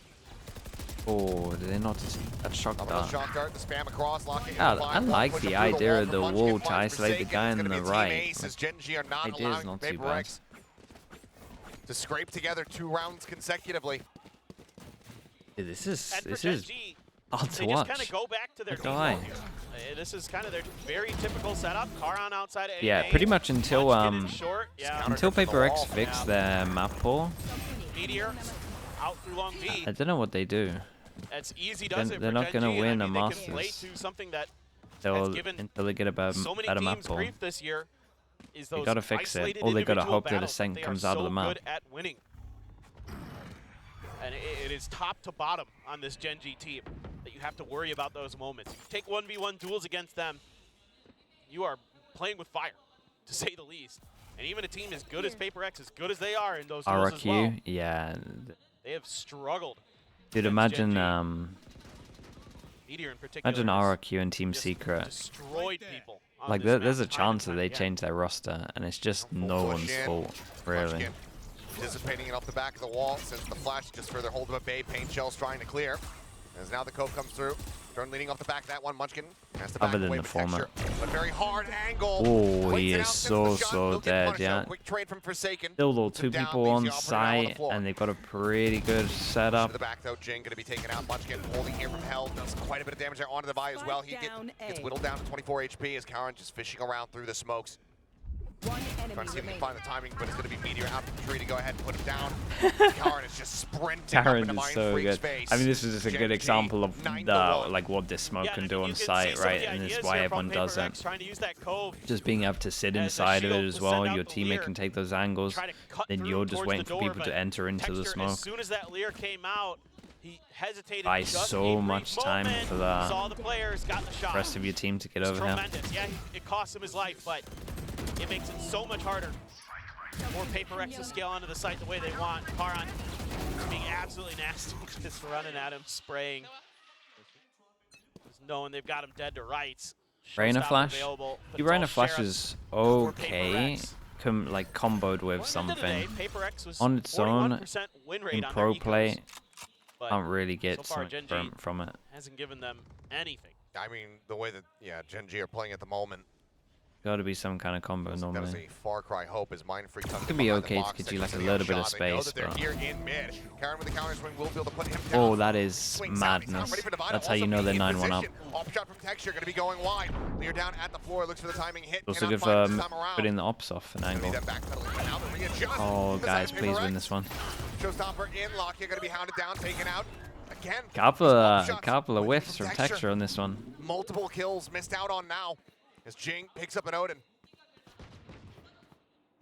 Speaker 1: Oh, did they not see that shock dart?
Speaker 2: Shot dart, the spam across, locking
Speaker 1: Yeah,
Speaker 2: in the
Speaker 1: I
Speaker 2: line.
Speaker 1: like
Speaker 2: Push
Speaker 1: the
Speaker 2: up through
Speaker 1: idea of the
Speaker 2: from
Speaker 1: wall
Speaker 2: Munchkin,
Speaker 1: to
Speaker 2: finds
Speaker 1: isolate the
Speaker 2: Forsaken.
Speaker 1: guy
Speaker 2: It's
Speaker 1: on
Speaker 2: gonna
Speaker 1: the
Speaker 2: be a team
Speaker 1: right.
Speaker 2: ace as GenG are not
Speaker 1: Idea is
Speaker 2: allowing
Speaker 1: not too bad.
Speaker 2: PRX to scrape together 2 rounds consecutively.
Speaker 1: Yeah, this is
Speaker 3: And for
Speaker 1: hard to
Speaker 3: they
Speaker 1: watch.
Speaker 3: just kind of go back to their
Speaker 1: Like, why?
Speaker 3: default here. This is kind of their very typical setup. Karan outside A
Speaker 1: Yeah,
Speaker 3: main,
Speaker 1: pretty much until
Speaker 3: Munchkin in short. Yeah.
Speaker 1: until
Speaker 2: Counter to the
Speaker 1: PRX
Speaker 2: wall.
Speaker 1: fix their map pool.
Speaker 3: Meteor out through long B.
Speaker 1: I don't know what they do.
Speaker 3: That's easy does it
Speaker 1: They're
Speaker 3: for
Speaker 1: not gonna
Speaker 3: GenG, and
Speaker 1: win
Speaker 3: I
Speaker 1: a
Speaker 3: mean, they can play
Speaker 1: Masters.
Speaker 3: to something that
Speaker 1: They'll
Speaker 3: given
Speaker 1: until they get a better,
Speaker 3: so many
Speaker 1: better map
Speaker 3: teams
Speaker 1: pool.
Speaker 3: grief this year is
Speaker 1: They
Speaker 3: those
Speaker 1: gotta fix it,
Speaker 3: isolated
Speaker 1: or they gotta
Speaker 3: individual
Speaker 1: hope that
Speaker 3: battles
Speaker 1: Ascent
Speaker 3: they
Speaker 1: comes
Speaker 3: are
Speaker 1: out of
Speaker 3: so
Speaker 1: the map.
Speaker 3: good at winning. And it is top to bottom on this GenG team that you have to worry about those moments. You take 1v1 duels against them, you are playing with fire, to say the least. And even a team as good as PRX, as good as they are in those duels as well,
Speaker 1: RRQ, yeah.
Speaker 3: they have struggled.
Speaker 1: Dude,
Speaker 3: against
Speaker 1: imagine
Speaker 3: GenG. Meteor in particular
Speaker 1: imagine
Speaker 3: has
Speaker 1: RRQ and Team
Speaker 3: just
Speaker 1: Secret.
Speaker 3: destroyed people on
Speaker 1: Like
Speaker 3: this
Speaker 1: there's a
Speaker 3: map time and
Speaker 1: chance that
Speaker 3: time
Speaker 1: they
Speaker 3: again.
Speaker 1: change their roster, and it's just
Speaker 2: Full
Speaker 1: no
Speaker 2: push
Speaker 1: one's
Speaker 2: in.
Speaker 1: fault, really.
Speaker 2: Munchkin dissipating it off the back of the wall, sends the flash just further hold of a bay. Paint shells trying to clear. As now the Cove comes through. Turn leading off the back of that one. Munchkin has to back
Speaker 1: Other than
Speaker 2: away
Speaker 1: the
Speaker 2: with
Speaker 1: format.
Speaker 2: Texture, but very hard angle.
Speaker 1: Oh,
Speaker 2: Waits
Speaker 1: he
Speaker 2: it
Speaker 1: is
Speaker 2: out, sends the shot,
Speaker 1: so
Speaker 2: will get
Speaker 1: dead,
Speaker 2: punished, though.
Speaker 1: yeah.
Speaker 2: Quick trade from Forsaken.
Speaker 1: Still though,
Speaker 2: Puts him
Speaker 1: 2
Speaker 2: down,
Speaker 1: people
Speaker 2: leaves
Speaker 1: on
Speaker 2: the operator out on the
Speaker 1: site,
Speaker 2: floor.
Speaker 1: and they've got a pretty good
Speaker 2: To
Speaker 1: setup.
Speaker 2: the back though, Jing gonna be taken out. Munchkin holding here from hell, does quite a bit of damage there onto the buy as well. He gets whittled down to 24 HP as Karan just fishing around through the smokes.
Speaker 4: One enemy
Speaker 2: Trying to see if he can
Speaker 4: remaining.
Speaker 2: find the timing, but it's going to be Meteor out the tree to go ahead and put him down. Karan is just sprinting up
Speaker 1: Karen
Speaker 2: into
Speaker 1: is
Speaker 2: Mind
Speaker 1: so
Speaker 2: Freak's
Speaker 1: good.
Speaker 2: face.
Speaker 1: I mean, this is just a good
Speaker 2: GenG,
Speaker 1: example of
Speaker 2: 9-1.
Speaker 1: the like what this smoke
Speaker 3: Yeah,
Speaker 1: can
Speaker 3: and
Speaker 1: do
Speaker 3: you
Speaker 1: on
Speaker 3: can see
Speaker 1: site,
Speaker 3: some of
Speaker 1: right?
Speaker 3: the
Speaker 1: And it's
Speaker 3: ideas
Speaker 1: why
Speaker 3: here from
Speaker 1: everyone does it.
Speaker 3: PRX trying to use that Cove
Speaker 1: Just being able to sit
Speaker 3: as a
Speaker 1: inside of it
Speaker 3: shield
Speaker 1: as
Speaker 3: to
Speaker 1: well.
Speaker 3: send out
Speaker 1: Your
Speaker 3: the
Speaker 1: teammate
Speaker 3: Leer,
Speaker 1: can take those angles.
Speaker 3: try to cut
Speaker 1: Then
Speaker 3: through
Speaker 1: you're just
Speaker 3: towards
Speaker 1: waiting
Speaker 3: the
Speaker 1: for
Speaker 3: door,
Speaker 1: people to
Speaker 3: but
Speaker 1: enter into the
Speaker 3: Texture,
Speaker 1: smoke.
Speaker 3: As soon as that Leer came out, he hesitated
Speaker 1: Buys
Speaker 3: just
Speaker 1: so
Speaker 3: a brief
Speaker 1: much time
Speaker 3: moment,
Speaker 1: for the
Speaker 3: saw the players, got the shot.
Speaker 1: rest of your team to get
Speaker 3: It's
Speaker 1: over here.
Speaker 3: tremendous. Yeah, it cost him his life, but it makes it so much harder for PRX to scale onto the site the way they want. Karan being absolutely nasty, just running at him, spraying. Just knowing they've got him dead to rights.
Speaker 1: Rainer
Speaker 3: Showstopper
Speaker 1: Flash?
Speaker 3: available, but
Speaker 1: The
Speaker 3: it's all
Speaker 1: Rainer Flash
Speaker 3: Sheriff
Speaker 1: is
Speaker 3: for
Speaker 1: okay,
Speaker 3: PRX.
Speaker 1: like comboed with
Speaker 3: Going into today,
Speaker 1: something.
Speaker 3: PRX was
Speaker 1: On its own,
Speaker 3: 41% win rate
Speaker 1: In
Speaker 3: on
Speaker 1: pro
Speaker 3: their
Speaker 1: play,
Speaker 3: ecos, but
Speaker 1: can't really get
Speaker 3: so far,
Speaker 1: something
Speaker 3: GenG
Speaker 1: from it.
Speaker 3: hasn't given them anything.
Speaker 2: I mean, the way that, yeah, GenG are playing at the moment,
Speaker 1: Got to be some kind of combo
Speaker 2: that is
Speaker 1: normally.
Speaker 2: a far cry hope as Mind Freak tucks
Speaker 1: Could
Speaker 2: him
Speaker 1: be
Speaker 2: behind the
Speaker 1: okay to
Speaker 2: box,
Speaker 1: get
Speaker 2: they
Speaker 1: you like
Speaker 2: can
Speaker 1: a
Speaker 2: see
Speaker 1: little
Speaker 2: the
Speaker 1: bit of
Speaker 2: shot. They know
Speaker 1: space,
Speaker 2: that they're
Speaker 1: but-
Speaker 2: here in mid. Karan with the counter swing will be able to put him down.
Speaker 1: Oh, that is
Speaker 2: Swings out, he's not
Speaker 1: madness.
Speaker 2: ready for Divide,
Speaker 1: That's how
Speaker 2: also
Speaker 1: you know they're
Speaker 2: being in
Speaker 1: 9-1 up.
Speaker 2: position. Off shot from Texture, going to be going wide. Lear down at the floor, looks for the timing hit.
Speaker 1: Also
Speaker 2: cannot
Speaker 1: good
Speaker 2: find it
Speaker 1: for
Speaker 2: this time around.
Speaker 1: putting the ops off an
Speaker 2: Gonna be
Speaker 1: angle.
Speaker 2: them backpedaling, but now they're readjusting.
Speaker 1: Oh,
Speaker 2: From the
Speaker 1: guys,
Speaker 2: side of
Speaker 1: please
Speaker 2: PRX.
Speaker 1: win this one.
Speaker 2: Showstopper in, Lockyer going to be hounded down, taken out. Again,
Speaker 1: Couple
Speaker 2: off
Speaker 1: of
Speaker 2: shots
Speaker 1: couple of
Speaker 2: waiting
Speaker 1: whiffs
Speaker 2: from
Speaker 1: from Texture on this one.
Speaker 2: Multiple kills missed out on now as Jing picks up an Odin.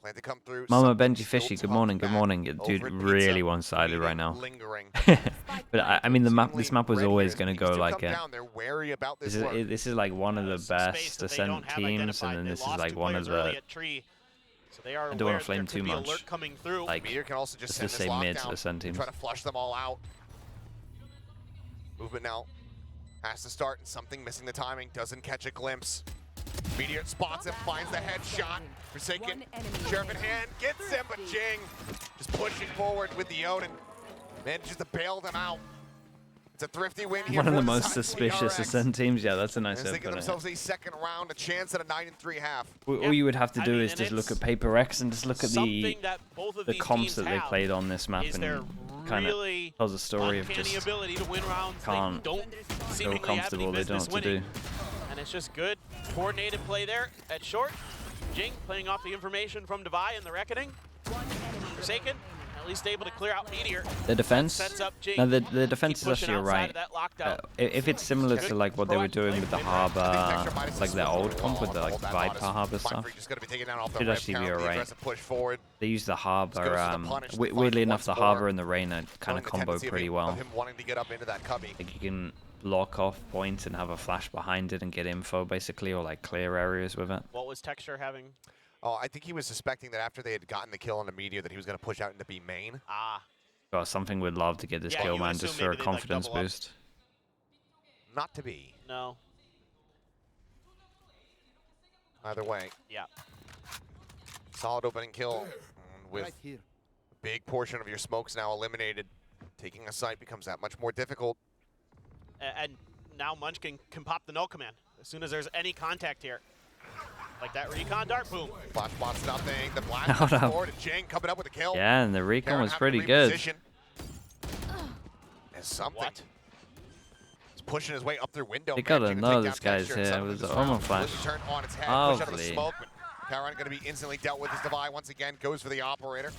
Speaker 2: Plan to come through.
Speaker 1: Mama
Speaker 2: Something
Speaker 1: Benji
Speaker 2: still
Speaker 1: Fishy, good
Speaker 2: tough
Speaker 1: morning,
Speaker 2: back
Speaker 1: good morning. Dude,
Speaker 2: over at
Speaker 1: really
Speaker 2: Pizza.
Speaker 1: one-sided right now.
Speaker 2: Lingering.
Speaker 1: But I mean, this map was
Speaker 2: Ready
Speaker 1: always
Speaker 2: as
Speaker 1: going to
Speaker 2: these
Speaker 1: go
Speaker 2: two
Speaker 1: like
Speaker 2: come
Speaker 1: it.
Speaker 2: down, they're wary about this
Speaker 1: This
Speaker 2: lurk.
Speaker 1: is like one of the
Speaker 3: Some space
Speaker 1: best
Speaker 3: that they don't
Speaker 1: Ascent
Speaker 3: have
Speaker 1: teams,
Speaker 3: identified.
Speaker 1: and then
Speaker 3: They
Speaker 1: this is
Speaker 3: lost
Speaker 1: like
Speaker 3: two
Speaker 1: one of
Speaker 3: players early
Speaker 1: the
Speaker 3: at tree, so they are
Speaker 1: I don't wanna
Speaker 3: aware
Speaker 1: flame
Speaker 3: there could
Speaker 1: too
Speaker 3: be
Speaker 1: much.
Speaker 3: alert coming through.
Speaker 1: like
Speaker 2: Meteor can also just
Speaker 1: just
Speaker 2: send
Speaker 1: to
Speaker 2: this
Speaker 1: say mid
Speaker 2: lockdown
Speaker 1: Ascent
Speaker 2: and
Speaker 1: teams.
Speaker 2: try to flush them all out. Movement now has to start, and something missing the timing, doesn't catch a glimpse. Meteor spots him, finds the headshot. Forsaken,
Speaker 4: One enemy
Speaker 2: Sheriff in
Speaker 4: remaining.
Speaker 2: hand, gets him, but Jing just pushing forward with the Odin. Manages to bail them out. It's a thrifty win here.
Speaker 1: One of the
Speaker 2: for
Speaker 1: most
Speaker 2: side of
Speaker 1: suspicious
Speaker 2: PRX.
Speaker 1: Ascent teams. Yeah, that's a nice
Speaker 2: As
Speaker 1: way
Speaker 2: they
Speaker 1: to
Speaker 2: give
Speaker 1: put it.
Speaker 2: themselves a second round, a chance at a 9-3 half.
Speaker 1: All you would have to
Speaker 3: I
Speaker 1: do
Speaker 3: mean,
Speaker 1: is
Speaker 3: and
Speaker 1: just look at
Speaker 3: it's
Speaker 1: PRX and just look at
Speaker 3: something that both of
Speaker 1: the
Speaker 3: these
Speaker 1: comps
Speaker 3: teams
Speaker 1: that they
Speaker 3: have
Speaker 1: played on this map,
Speaker 3: is
Speaker 1: and
Speaker 3: they're really
Speaker 1: tells a story of
Speaker 3: uncanny
Speaker 1: just
Speaker 3: ability to win rounds.
Speaker 1: can't
Speaker 3: They don't
Speaker 1: so
Speaker 3: seemingly
Speaker 1: comfortable
Speaker 3: have
Speaker 1: they
Speaker 3: any
Speaker 1: don't
Speaker 3: business
Speaker 1: know what to
Speaker 3: winning.
Speaker 1: do.
Speaker 3: And it's just good coordinated play there at short. GenG playing off the information from Devi and the Reckoning. Forsaken, at least able to clear out Meteor.
Speaker 1: The defense?
Speaker 3: Sets up GenG.
Speaker 1: No, the defense is actually right.
Speaker 3: That lockdown.
Speaker 1: If it's similar to like what they were doing with the Harbor, like their old comp with the like Viper Harbor stuff, should actually be alright. They use the Harbor, weirdly enough, the Harbor and the Reyna kind of combo pretty well. Like you can block off points and have a flash behind it and get info basically, or like clear areas with it.
Speaker 3: What was Texture having?
Speaker 2: Oh, I think he was suspecting that after they had gotten the kill on the Meteor that he was going to push out into B main.
Speaker 3: Ah.
Speaker 1: Got something we'd love to get this kill, man, just for a confidence boost.
Speaker 2: Not to be.
Speaker 3: No.
Speaker 2: Either way.
Speaker 3: Yeah.
Speaker 2: Solid opening kill. And with a big portion of your smokes now eliminated, taking a site becomes that much more difficult.
Speaker 3: And now Munchkin can pop the no command as soon as there's any contact here. Like that recon dart, boom.
Speaker 2: Flash spots nothing. The blast comes forward and GenG coming up with a kill.
Speaker 1: Yeah, and the recon was pretty good.
Speaker 2: And something. What? He's pushing his way up their window.
Speaker 1: You gotta know this guy's here. It was an armor flash.
Speaker 2: Turn on its head, push out of the smoke, but Caron going to be instantly dealt with as Devi once again goes for the operator.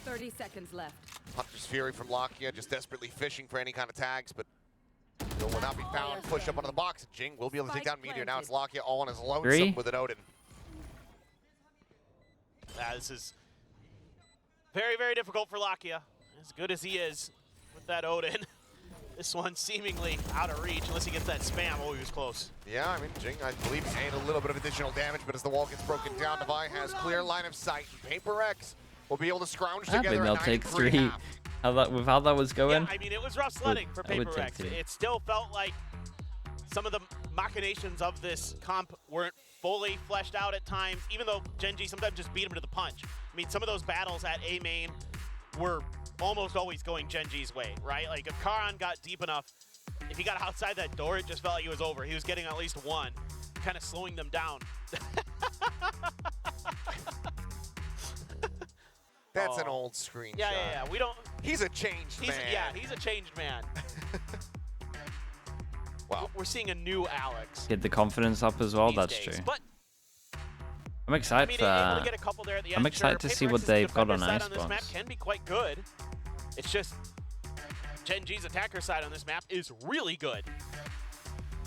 Speaker 4: 30 seconds left.
Speaker 2: Hunter's Fury from Lakia just desperately fishing for any kind of tags, but will not be found. Push up onto the box. GenG will be able to take down Meteor. Now it's Lakia all on his lonesome with an Odin.
Speaker 3: This is very, very difficult for Lakia. As good as he is with that Odin, this one seemingly out of reach unless he gets that spam. Oh, he was close.
Speaker 2: Yeah, I mean, GenG, I believe, ate a little bit of additional damage, but as the wall gets broken down, Devi has clear line of sight. PRX will be able to scrounge together.
Speaker 1: I think they'll take 3. With how that was going.
Speaker 3: Yeah, I mean, it was rough sledding for PRX. It still felt like some of the machinations of this comp weren't fully fleshed out at times, even though GenG sometimes just beat him to the punch. I mean, some of those battles at A main were almost always going GenG's way, right? Like, if Karan got deep enough, if he got outside that door, it just felt like he was over. He was getting at least one, kind of slowing them down.
Speaker 2: That's an old screenshot.
Speaker 3: Yeah. We don't.
Speaker 2: He's a changed man.
Speaker 3: He's a changed man.
Speaker 2: Wow.
Speaker 3: We're seeing a new Alex.
Speaker 1: Get the confidence up as well. That's true.
Speaker 3: But
Speaker 1: I'm excited for. I'm excited to see what they've got on Icebox.
Speaker 3: This map can be quite good. It's just GenG's attacker side on this map is really good,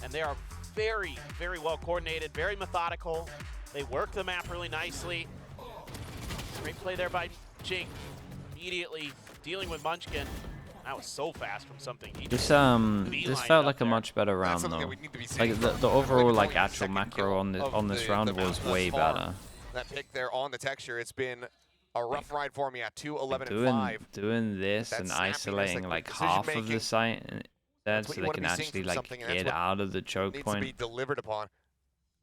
Speaker 3: and they are very, very well coordinated, very methodical. They work the map really nicely. Great play there by GenG. Immediately dealing with Munchkin. That was so fast from something.
Speaker 1: This felt like a much better round though. Like the overall like actual macro on this round was way better.
Speaker 2: That pick there on the texture, it's been a rough ride for me at 2-11-5.
Speaker 1: Doing this and isolating like half of the site instead, so they can actually like get out of the choke point.
Speaker 2: Needs to be delivered upon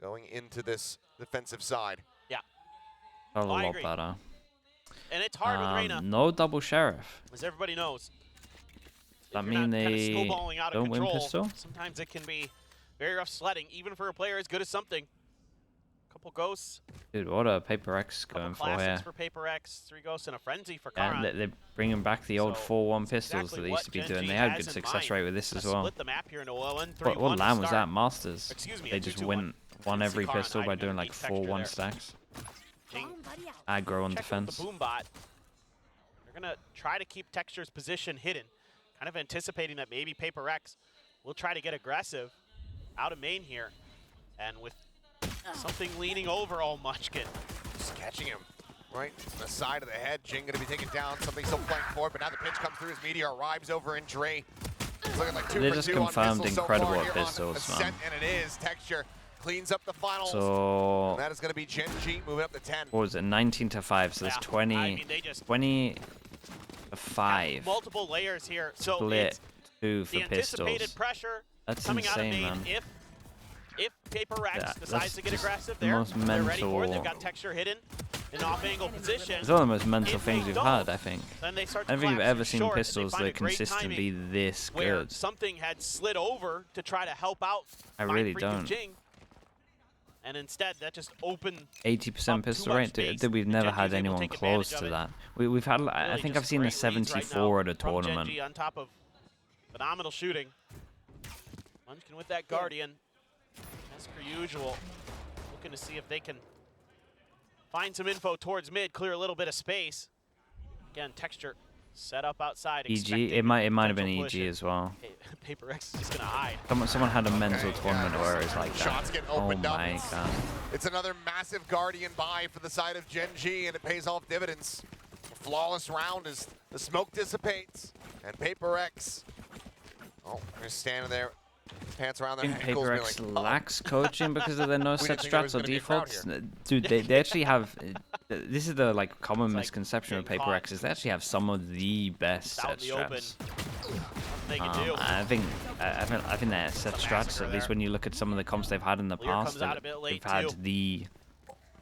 Speaker 2: going into this defensive side.
Speaker 3: Yeah,
Speaker 1: felt a lot better.
Speaker 3: And it's hard with Reyna.
Speaker 1: No double sheriff.
Speaker 3: As everybody knows.
Speaker 1: That mean they don't win pistol?
Speaker 3: Sometimes it can be very rough sledding, even for a player as good as something. Couple ghosts.
Speaker 1: Dude, what a PRX going for here.
Speaker 3: For PRX, 3 ghosts and a frenzy for Karan.
Speaker 1: Yeah, they're bringing back the old 4-1 pistols that they used to be doing. They had good success rate with this as well.
Speaker 3: Split the map here into
Speaker 1: what land was that? Masters. They just won every pistol by doing like 4-1 stacks. Aggro on defense.
Speaker 3: The boom bot. They're gonna try to keep Texture's position hidden, kind of anticipating that maybe PRX will try to get aggressive out of main here, and with something leaning over all Munchkin.
Speaker 2: Just catching him right on the side of the head. GenG gonna be taken down. Something still playing forward, but now the pitch comes through as Meteor arrives over in Dre. It's looking like 2 for 2
Speaker 1: They just confirmed incredible at pistols, man.
Speaker 2: And it is. Texture cleans up the finals.
Speaker 1: So
Speaker 2: and that is going to be GenG moving up to 10.
Speaker 1: What was it? 19-5. So there's 20 to 5.
Speaker 3: Multiple layers here. So
Speaker 1: split 2 for
Speaker 3: the anticipated pressure
Speaker 1: that's
Speaker 3: coming
Speaker 1: insane,
Speaker 3: out of main.
Speaker 1: Man.
Speaker 3: If PRX decides to get aggressive
Speaker 1: the
Speaker 3: there,
Speaker 1: most
Speaker 3: they're ready for it. They've got Texture hidden in off-angle position.
Speaker 1: It's one of the most mental things we've had, I think.
Speaker 3: Then they start
Speaker 1: I don't think you've ever seen pistols that are consistently this good.
Speaker 3: Something had slid over to try to help out.
Speaker 1: I really don't.
Speaker 3: GenG. And instead, that just opened
Speaker 1: 80% pistol rate. We've never had anyone close to that. We've had. I think I've seen a 74 at a tournament.
Speaker 3: GenG on top of phenomenal shooting. Munchkin with that Guardian, as per usual, looking to see if they can find some info towards mid, clear a little bit of space. Again, Texture set up outside.
Speaker 1: EG. It might have been EG as well.
Speaker 3: PRX is just gonna hide.
Speaker 1: Someone had a mental tournament where it's like that.
Speaker 2: Shots get
Speaker 1: Oh
Speaker 2: opened up.
Speaker 1: my god.
Speaker 2: It's another massive Guardian buy for the side of GenG, and it pays off dividends. A flawless round as the smoke dissipates, and PRX. Oh, they're standing there, pants around their ankles.
Speaker 1: PRX lacks coaching because of their no set strats or defaults. Dude, they actually have. This is the like common misconception of PRX is they actually have some of the best set strats. I think their set strats, at least when you look at some of the comps they've had in the past, they've had the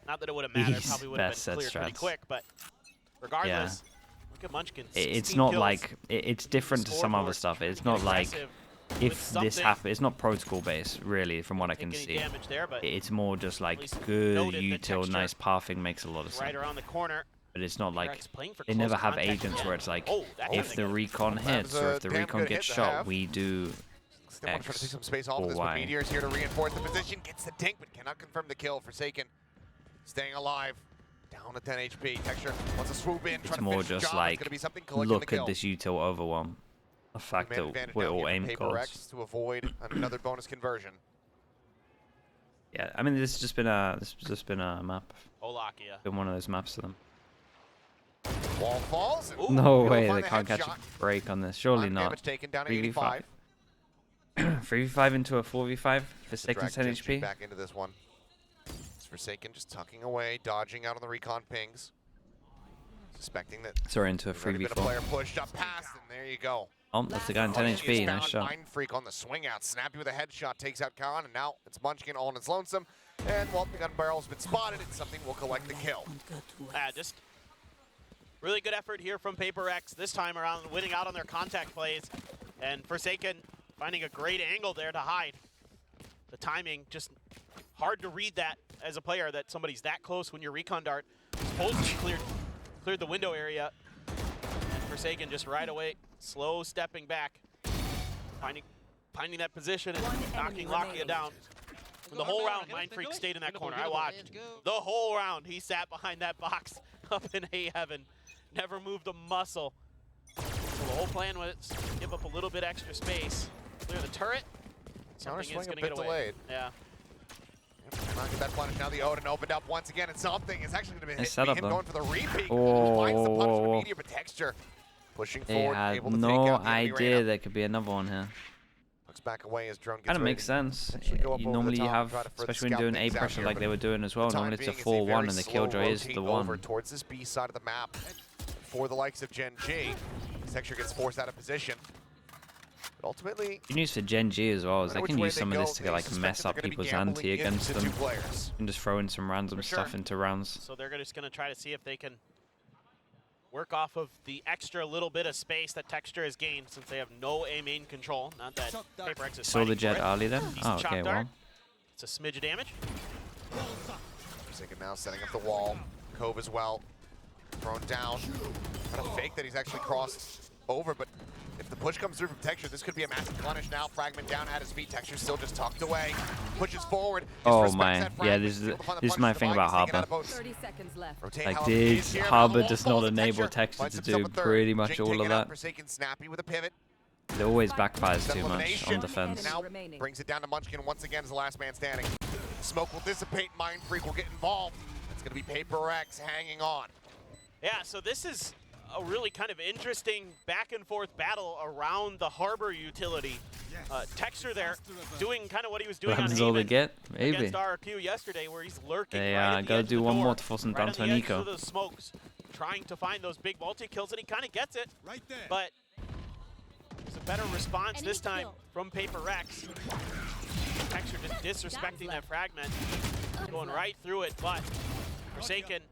Speaker 3: not that it would have mattered, probably would have been cleared pretty quick, but regardless, look at Munchkin.
Speaker 1: It's not like it's different to some other stuff. It's not like if this happens, it's not protocol based really, from what I can see. It's more just like good util, nice pathing makes a lot of sense.
Speaker 3: Right around the corner.
Speaker 1: But it's not like they never have agents where it's like if the recon hits or if the recon gets shot, we do
Speaker 2: They want to try to take some space off
Speaker 1: or
Speaker 2: this, but
Speaker 1: Y.
Speaker 2: Meteor's here to reinforce the position. Gets the dink, but cannot confirm the kill. Forsaken staying alive. Down to 10 HP. Texture wants to swoop in.
Speaker 1: It's more just like look at this util overwhelm. The fact that we're all aim codes.
Speaker 2: To avoid another bonus conversion.
Speaker 1: Yeah, I mean this has just been a map.
Speaker 3: Olakia.
Speaker 1: Been one of those maps to them.
Speaker 2: Wall falls.
Speaker 1: No way, they can't catch a break on this. Surely not.
Speaker 2: Taken down
Speaker 1: 3v5. 3v5 into a 4v5. Forsaken 10 HP.
Speaker 2: Back into this one. It's Forsaken just tucking away, dodging out on the recon pings. Suspecting that.
Speaker 1: Sorry, into a 3v4.
Speaker 2: A player pushed up past, and there you go.
Speaker 1: Oh, that's the guy in 10 HP. Nice shot.
Speaker 2: Mind Freak on the swing out. Snappy with a headshot takes out Khan, and now it's Munchkin all on its lonesome. And well, the gun barrel's been spotted. It's something will collect the kill.
Speaker 3: Just really good effort here from PRX this time around, winning out on their contact plays. And Forsaken finding a great angle there to hide. The timing, just hard to read that as a player, that somebody's that close when your recon dart supposedly cleared the window area. And Forsaken just right away, slow stepping back, finding that position and knocking Lakia down. And the whole round, Mind Freak stayed in that corner. I watched. The whole round, he sat behind that box up in A heaven. Never moved a muscle. So the whole plan was to give up a little bit extra space, clear the turret. Something is going to get away. Delayed. Yeah.
Speaker 2: Not get that punish. Now the Odin opened up once again, and something is actually going to be him going for the repeat.
Speaker 1: Oh,
Speaker 2: finds the punish from Meteor, but Texture pushing forward, able to take out the
Speaker 1: idea there could be another one here.
Speaker 2: Looks back away as drone gets
Speaker 1: kind of makes sense. Normally you have, especially when doing A pressure like they were doing as well, normally it's a 4-1 and the killjoy is the one.
Speaker 2: Towards this B side of the map for the likes of GenG. Texture gets forced out of position. But ultimately,
Speaker 1: you can use for GenG as well, as they can use some of this to like mess up people's ante against them. And just throw in some random stuff into rounds.
Speaker 3: So they're just going to try to see if they can work off of the extra little bit of space that Texture has gained since they have no A main control. Not that PRX is
Speaker 1: saw the jet early then? Oh, okay, well.
Speaker 3: It's a smidge of damage.
Speaker 2: Forsaken now setting up the wall. Cove as well. Thrown down. Kind of fake that he's actually crossed over, but if the push comes through from Texture, this could be a massive punish now. Fragment down at his feet. Texture still just tucked away. Pushes forward.
Speaker 1: Oh my, yeah, this is my thing about Harbor.
Speaker 4: 30 seconds left.
Speaker 1: Like this, Harbor does not enable Texture to do pretty much all of that.
Speaker 2: Snappy with a pivot.
Speaker 1: It always backfires too much on defense.
Speaker 2: Now brings it down to Munchkin once again as the last man standing. Smoke will dissipate. Mind Freak will get involved. It's going to be PRX hanging on.
Speaker 3: Yeah, so this is a really kind of interesting back and forth battle around the Harbor utility. Texture there doing kind of what he was doing on
Speaker 1: all they get, maybe.
Speaker 3: Against RQ yesterday, where he's lurking.
Speaker 1: They
Speaker 3: right
Speaker 1: gotta do one more to force him down to an eco.
Speaker 3: The smokes, trying to find those big multi-kills, and he kind of gets it. Right there. But there's a better response this time from PRX. Texture just disrespecting that fragment, going right through it, but Forsaken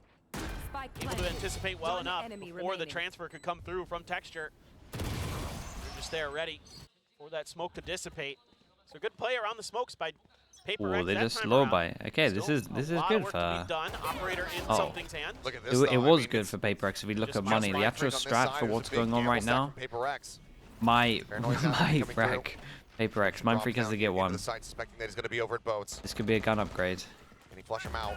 Speaker 3: able to anticipate well enough before the transfer could come through from Texture. They're just there ready for that smoke to dissipate. So good play around the smokes by PRX,
Speaker 1: Oh, they
Speaker 3: that
Speaker 1: just
Speaker 3: time
Speaker 1: low
Speaker 3: around,
Speaker 1: buy. Okay, this
Speaker 3: still
Speaker 1: is
Speaker 3: a lot of
Speaker 1: good
Speaker 3: work
Speaker 1: for.
Speaker 3: to be done. Operator in
Speaker 1: Oh.
Speaker 3: something's hand.
Speaker 2: Look at this.
Speaker 1: It
Speaker 2: though. I
Speaker 1: was
Speaker 2: mean,
Speaker 1: good for PRX. If we look
Speaker 3: just
Speaker 1: at
Speaker 3: my
Speaker 1: money, the
Speaker 2: Mind
Speaker 1: actual
Speaker 2: Freak on this
Speaker 1: strat
Speaker 2: side.
Speaker 1: for
Speaker 2: There's a
Speaker 1: what's
Speaker 2: big
Speaker 1: going on
Speaker 2: gamble
Speaker 1: right
Speaker 2: stack
Speaker 1: now,
Speaker 2: from PRX.
Speaker 1: my
Speaker 2: Paranoid's not coming through.
Speaker 1: frag, PRX, Mind
Speaker 2: Drop
Speaker 1: Freak has
Speaker 2: down
Speaker 1: to get
Speaker 2: into
Speaker 1: one.
Speaker 2: the side, suspecting that he's going to be over at boats.
Speaker 1: This could be a gun upgrade.
Speaker 2: Can he flush him out?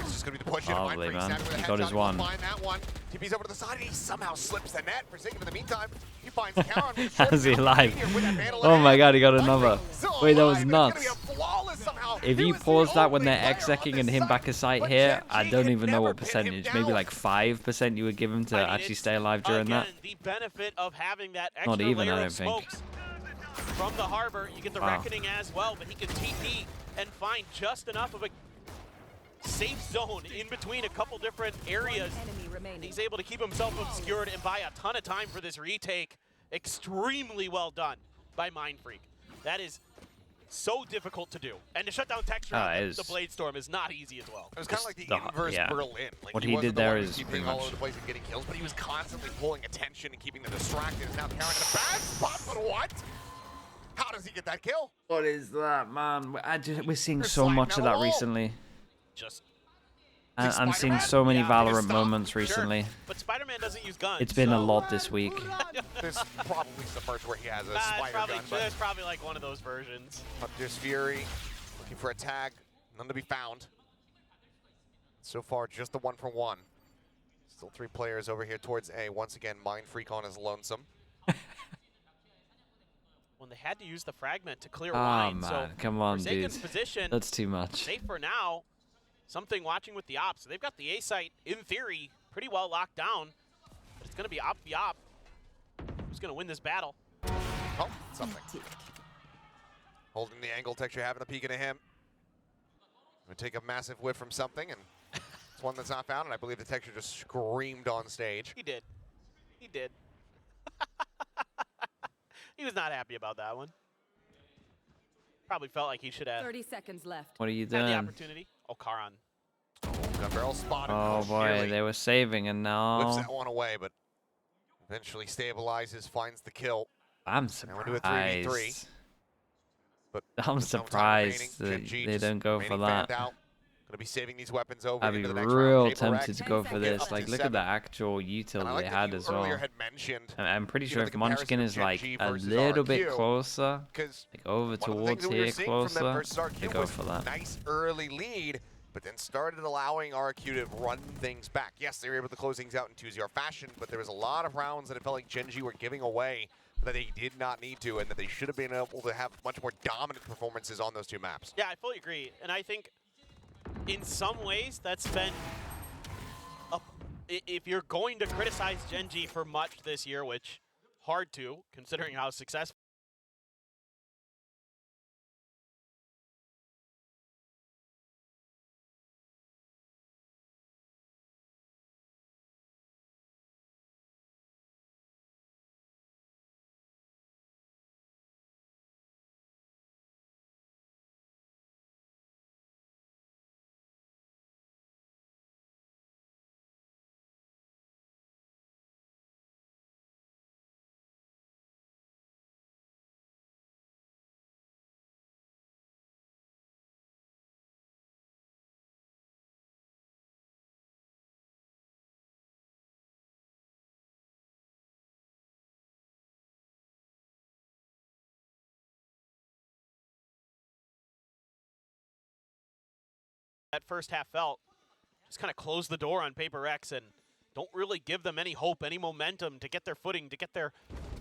Speaker 2: He's just going to be the push in.
Speaker 1: Probably,
Speaker 2: Mind Freak
Speaker 1: man.
Speaker 2: snapping with a
Speaker 1: He got
Speaker 2: headshot.
Speaker 1: his
Speaker 2: He will
Speaker 1: one.
Speaker 2: find that one. TP's over to the side, and he somehow slips the net. Forsaken in the meantime, he finds Karen. with a short
Speaker 1: How's he
Speaker 2: down
Speaker 1: alive?
Speaker 2: meteor with that vandal
Speaker 1: Oh my
Speaker 2: ahead.
Speaker 1: god, he got
Speaker 2: Mind
Speaker 1: another.
Speaker 2: Freak still
Speaker 1: Wait, that was
Speaker 2: alive, and it's gonna
Speaker 1: nuts.
Speaker 2: be a flawless somehow.
Speaker 1: If
Speaker 2: He
Speaker 1: you
Speaker 2: was the
Speaker 1: pause that when
Speaker 2: only
Speaker 1: they're
Speaker 2: player on
Speaker 1: execing
Speaker 2: this
Speaker 1: and him
Speaker 2: side,
Speaker 1: back a sight
Speaker 2: but
Speaker 1: here, I
Speaker 2: GenG
Speaker 1: don't
Speaker 2: had
Speaker 1: even know
Speaker 2: never
Speaker 1: what
Speaker 2: pinned him
Speaker 1: percentage. Maybe
Speaker 2: down.
Speaker 1: like 5% you would give him to
Speaker 3: I mean,
Speaker 1: actually
Speaker 3: it's,
Speaker 1: stay alive during
Speaker 3: again,
Speaker 1: that.
Speaker 3: the benefit of having that
Speaker 1: Not
Speaker 3: extra
Speaker 1: even,
Speaker 3: layer
Speaker 1: I
Speaker 3: of
Speaker 1: don't think.
Speaker 3: smokes from the harbor. You get the
Speaker 1: Wow.
Speaker 3: reckoning as well, but he can TP and find just enough of a safe zone in between a couple different areas.
Speaker 4: Enemy remaining.
Speaker 3: He's able to keep himself obscured and buy a ton of time for this retake. Extremely well done by Mind Freak. That is so difficult to do. And to shut down texture on the Blade Storm is not easy as well.
Speaker 2: It was kind of like the
Speaker 1: the-
Speaker 2: inverse
Speaker 1: yeah.
Speaker 2: Berlin. Like
Speaker 1: What
Speaker 2: he
Speaker 1: he
Speaker 2: wasn't
Speaker 1: did
Speaker 2: the one
Speaker 1: there
Speaker 2: who was
Speaker 1: is
Speaker 2: keeping
Speaker 1: pretty
Speaker 2: all
Speaker 1: much-
Speaker 2: over the place and getting kills, but he was constantly pulling attention and keeping them distracted. And now Karen in a bad spot, but what? How does he get that kill?
Speaker 1: What is that, man? We're seeing
Speaker 2: They're
Speaker 1: so
Speaker 2: sliding
Speaker 1: much
Speaker 2: down
Speaker 1: of
Speaker 2: the
Speaker 1: that
Speaker 2: wall.
Speaker 1: recently.
Speaker 3: Just
Speaker 1: And I'm seeing
Speaker 2: Spider-Man?
Speaker 1: so many
Speaker 3: Yeah,
Speaker 1: Valorant
Speaker 2: stop.
Speaker 1: moments
Speaker 3: sure.
Speaker 1: recently.
Speaker 3: But Spider-Man doesn't use guns.
Speaker 1: It's been a
Speaker 3: so-
Speaker 1: lot this week.
Speaker 2: There's probably some merch where he has a
Speaker 3: It's
Speaker 2: spider
Speaker 3: probably,
Speaker 2: gun, but
Speaker 3: there's probably like one of those versions.
Speaker 2: There's Fury looking for a tag. None to be found. So far, just the 1-for-1. Still 3 players over here towards A. Once again, Mind Freak on his lonesome.
Speaker 3: When they had to use the fragment to clear
Speaker 1: Oh
Speaker 3: wine,
Speaker 1: man,
Speaker 3: so
Speaker 1: come on,
Speaker 3: Forsaken's
Speaker 1: dude.
Speaker 3: position
Speaker 1: That's too much.
Speaker 3: safe for now. Something watching with the ops. So they've got the A site in theory pretty well locked down, but it's going to be op v op. Who's going to win this battle?
Speaker 2: Oh, something. Holding the angle, texture having a peek into him. Gonna take a massive whiff from something, and it's one that's not found, and I believe the texture just screamed on stage.
Speaker 3: He did. He did. He was not happy about that one. Probably felt like he should have
Speaker 4: 30 seconds left.
Speaker 1: What are you
Speaker 3: had the
Speaker 1: doing?
Speaker 3: opportunity. Oh, Karan.
Speaker 2: Gun barrel spotted.
Speaker 1: Oh boy,
Speaker 2: Nearly
Speaker 1: they were saving and
Speaker 2: whips
Speaker 1: now
Speaker 2: that one away, but eventually stabilizes, finds the kill.
Speaker 1: I'm
Speaker 2: Now we're doing a 3v3.
Speaker 1: surprised.
Speaker 2: But
Speaker 1: I'm
Speaker 2: with no time
Speaker 1: surprised
Speaker 2: remaining,
Speaker 1: that
Speaker 2: GenG
Speaker 1: they
Speaker 2: just
Speaker 1: don't go for
Speaker 2: remaining fanned
Speaker 1: that.
Speaker 2: out. Gonna be saving these weapons over
Speaker 1: I'd be
Speaker 2: into the next
Speaker 1: real
Speaker 2: round.
Speaker 1: tempted to
Speaker 2: PRX
Speaker 1: go for
Speaker 2: get
Speaker 1: this.
Speaker 2: up
Speaker 1: Like,
Speaker 2: to
Speaker 1: look at
Speaker 2: 7.
Speaker 1: the actual util
Speaker 2: And I
Speaker 1: they
Speaker 2: like that
Speaker 1: had
Speaker 2: you
Speaker 1: as well.
Speaker 2: earlier had mentioned,
Speaker 1: I'm pretty
Speaker 2: you
Speaker 1: sure
Speaker 2: know,
Speaker 1: if
Speaker 2: the
Speaker 1: Munchkin
Speaker 2: comparison
Speaker 1: is
Speaker 2: of
Speaker 1: like
Speaker 2: GenG
Speaker 1: a
Speaker 2: versus
Speaker 1: little bit
Speaker 2: RQ,
Speaker 1: closer,
Speaker 2: 'cause
Speaker 1: like over
Speaker 2: one of the
Speaker 1: towards
Speaker 2: things that we were
Speaker 1: here
Speaker 2: seeing from them
Speaker 1: closer,
Speaker 2: versus
Speaker 1: they
Speaker 2: RQ
Speaker 1: go
Speaker 2: was
Speaker 1: for that.
Speaker 2: nice early lead, but then started allowing RQ to run things back. Yes, they were able to close things out in 2-0 fashion, but there was a lot of rounds that it felt like GenG were giving away that they did not need to, and that they should have been able to have much more dominant performances on those 2 maps.
Speaker 3: Yeah, I fully agree. And I think in some ways that's been, if you're going to criticize GenG for much this year, which hard to, considering how successful that first half felt, just kind of close the door on PRX and don't really give them any hope, any momentum to get their footing, to get their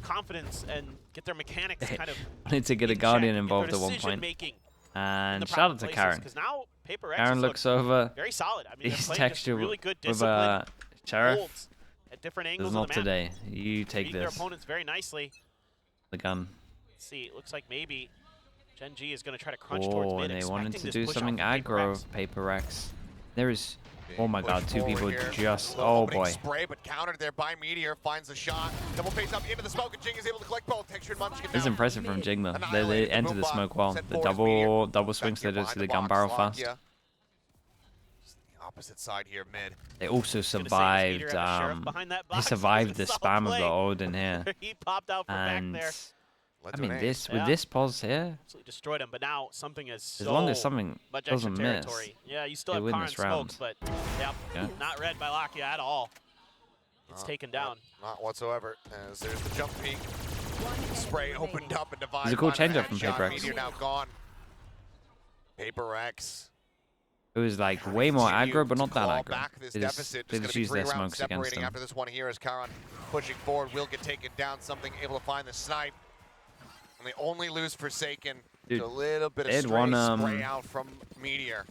Speaker 3: confidence and get their mechanics kind of
Speaker 1: Wanted to get a
Speaker 3: in
Speaker 1: Guardian
Speaker 3: check,
Speaker 1: involved
Speaker 3: get
Speaker 1: at
Speaker 3: their
Speaker 1: one point.
Speaker 3: decision-making in
Speaker 1: And
Speaker 3: the
Speaker 1: shout
Speaker 3: proper
Speaker 1: out to
Speaker 3: places,
Speaker 1: Karen.
Speaker 3: because now PRX
Speaker 1: Karen
Speaker 3: has
Speaker 1: looks
Speaker 3: looked
Speaker 1: over.
Speaker 3: very solid. I mean, they're
Speaker 1: His
Speaker 3: playing just
Speaker 1: texture
Speaker 3: really good
Speaker 1: with
Speaker 3: discipline,
Speaker 1: Sheriff
Speaker 3: holds at different
Speaker 1: is
Speaker 3: angles
Speaker 1: not
Speaker 3: of the map,
Speaker 1: today. You take
Speaker 3: beating their
Speaker 1: this.
Speaker 3: opponents very nicely.
Speaker 1: The gun.
Speaker 3: Let's see, it looks like maybe GenG is going to try to crunch towards
Speaker 1: Oh,
Speaker 3: mid,
Speaker 1: and they wanted
Speaker 3: expecting
Speaker 1: to
Speaker 3: this
Speaker 1: do
Speaker 3: push
Speaker 1: something
Speaker 3: off of
Speaker 1: aggro
Speaker 3: PRX.
Speaker 1: of PRX. There is.
Speaker 2: Big
Speaker 1: Oh my
Speaker 2: push
Speaker 1: god, 2
Speaker 2: forward
Speaker 1: people
Speaker 2: here.
Speaker 1: just.
Speaker 2: Little
Speaker 1: Oh
Speaker 2: opening
Speaker 1: boy.
Speaker 2: Spray, but countered there by Meteor, finds the shot. Double face up into the smoke, and Jing is able to collect both. Texture and Munchkin
Speaker 1: It's
Speaker 2: now.
Speaker 1: impressive from Jing though. They
Speaker 2: Annihilated the
Speaker 1: enter the
Speaker 2: boom
Speaker 1: smoke
Speaker 2: box,
Speaker 1: well.
Speaker 2: set
Speaker 1: The
Speaker 2: forward Meteor.
Speaker 1: double swings
Speaker 2: Back
Speaker 1: they
Speaker 2: here
Speaker 1: do to
Speaker 2: behind
Speaker 1: the
Speaker 2: the
Speaker 1: gun
Speaker 2: box,
Speaker 1: barrel
Speaker 2: Lakia.
Speaker 1: fast.
Speaker 2: Just the opposite side here, mid.
Speaker 1: They also
Speaker 3: Gonna say, is
Speaker 1: survived.
Speaker 3: Meteor have a sheriff behind that
Speaker 1: They
Speaker 3: box?
Speaker 1: survived the
Speaker 3: Solid
Speaker 1: spam of
Speaker 3: play.
Speaker 1: the Odin here.
Speaker 3: He popped out from
Speaker 1: And
Speaker 3: back there.
Speaker 2: Led
Speaker 1: I
Speaker 2: to
Speaker 1: mean,
Speaker 2: an
Speaker 1: this
Speaker 2: ace.
Speaker 1: with this pause here,
Speaker 3: Absolutely destroyed him, but now something is so
Speaker 1: as long as something
Speaker 3: much extra
Speaker 1: doesn't miss,
Speaker 3: territory. Yeah, you still
Speaker 1: they
Speaker 3: have
Speaker 1: win
Speaker 3: Karin
Speaker 1: this round.
Speaker 3: smokes, but yeah, not read by Lakia at all. It's taken down.
Speaker 2: Not whatsoever, as there's the jump peak. Spray opened up and Divide.
Speaker 1: It's a cool
Speaker 2: finally
Speaker 1: change-up from
Speaker 2: headshot.
Speaker 1: PRX.
Speaker 2: Meteor now gone. PRX.
Speaker 1: It was like way more aggro, but not that
Speaker 2: claw
Speaker 1: aggro.
Speaker 2: back this
Speaker 1: They
Speaker 2: deficit.
Speaker 1: just
Speaker 2: Just
Speaker 1: use
Speaker 2: gonna be
Speaker 1: their
Speaker 2: 3 rounds
Speaker 1: smokes against
Speaker 2: separating
Speaker 1: them.
Speaker 2: after this one here as Karin pushing forward will get taken down. Something able to find the snipe. And they only lose Forsaken.
Speaker 1: Dude,
Speaker 2: a little bit of
Speaker 1: they'd
Speaker 2: stray
Speaker 1: won,
Speaker 2: spray out from Meteor.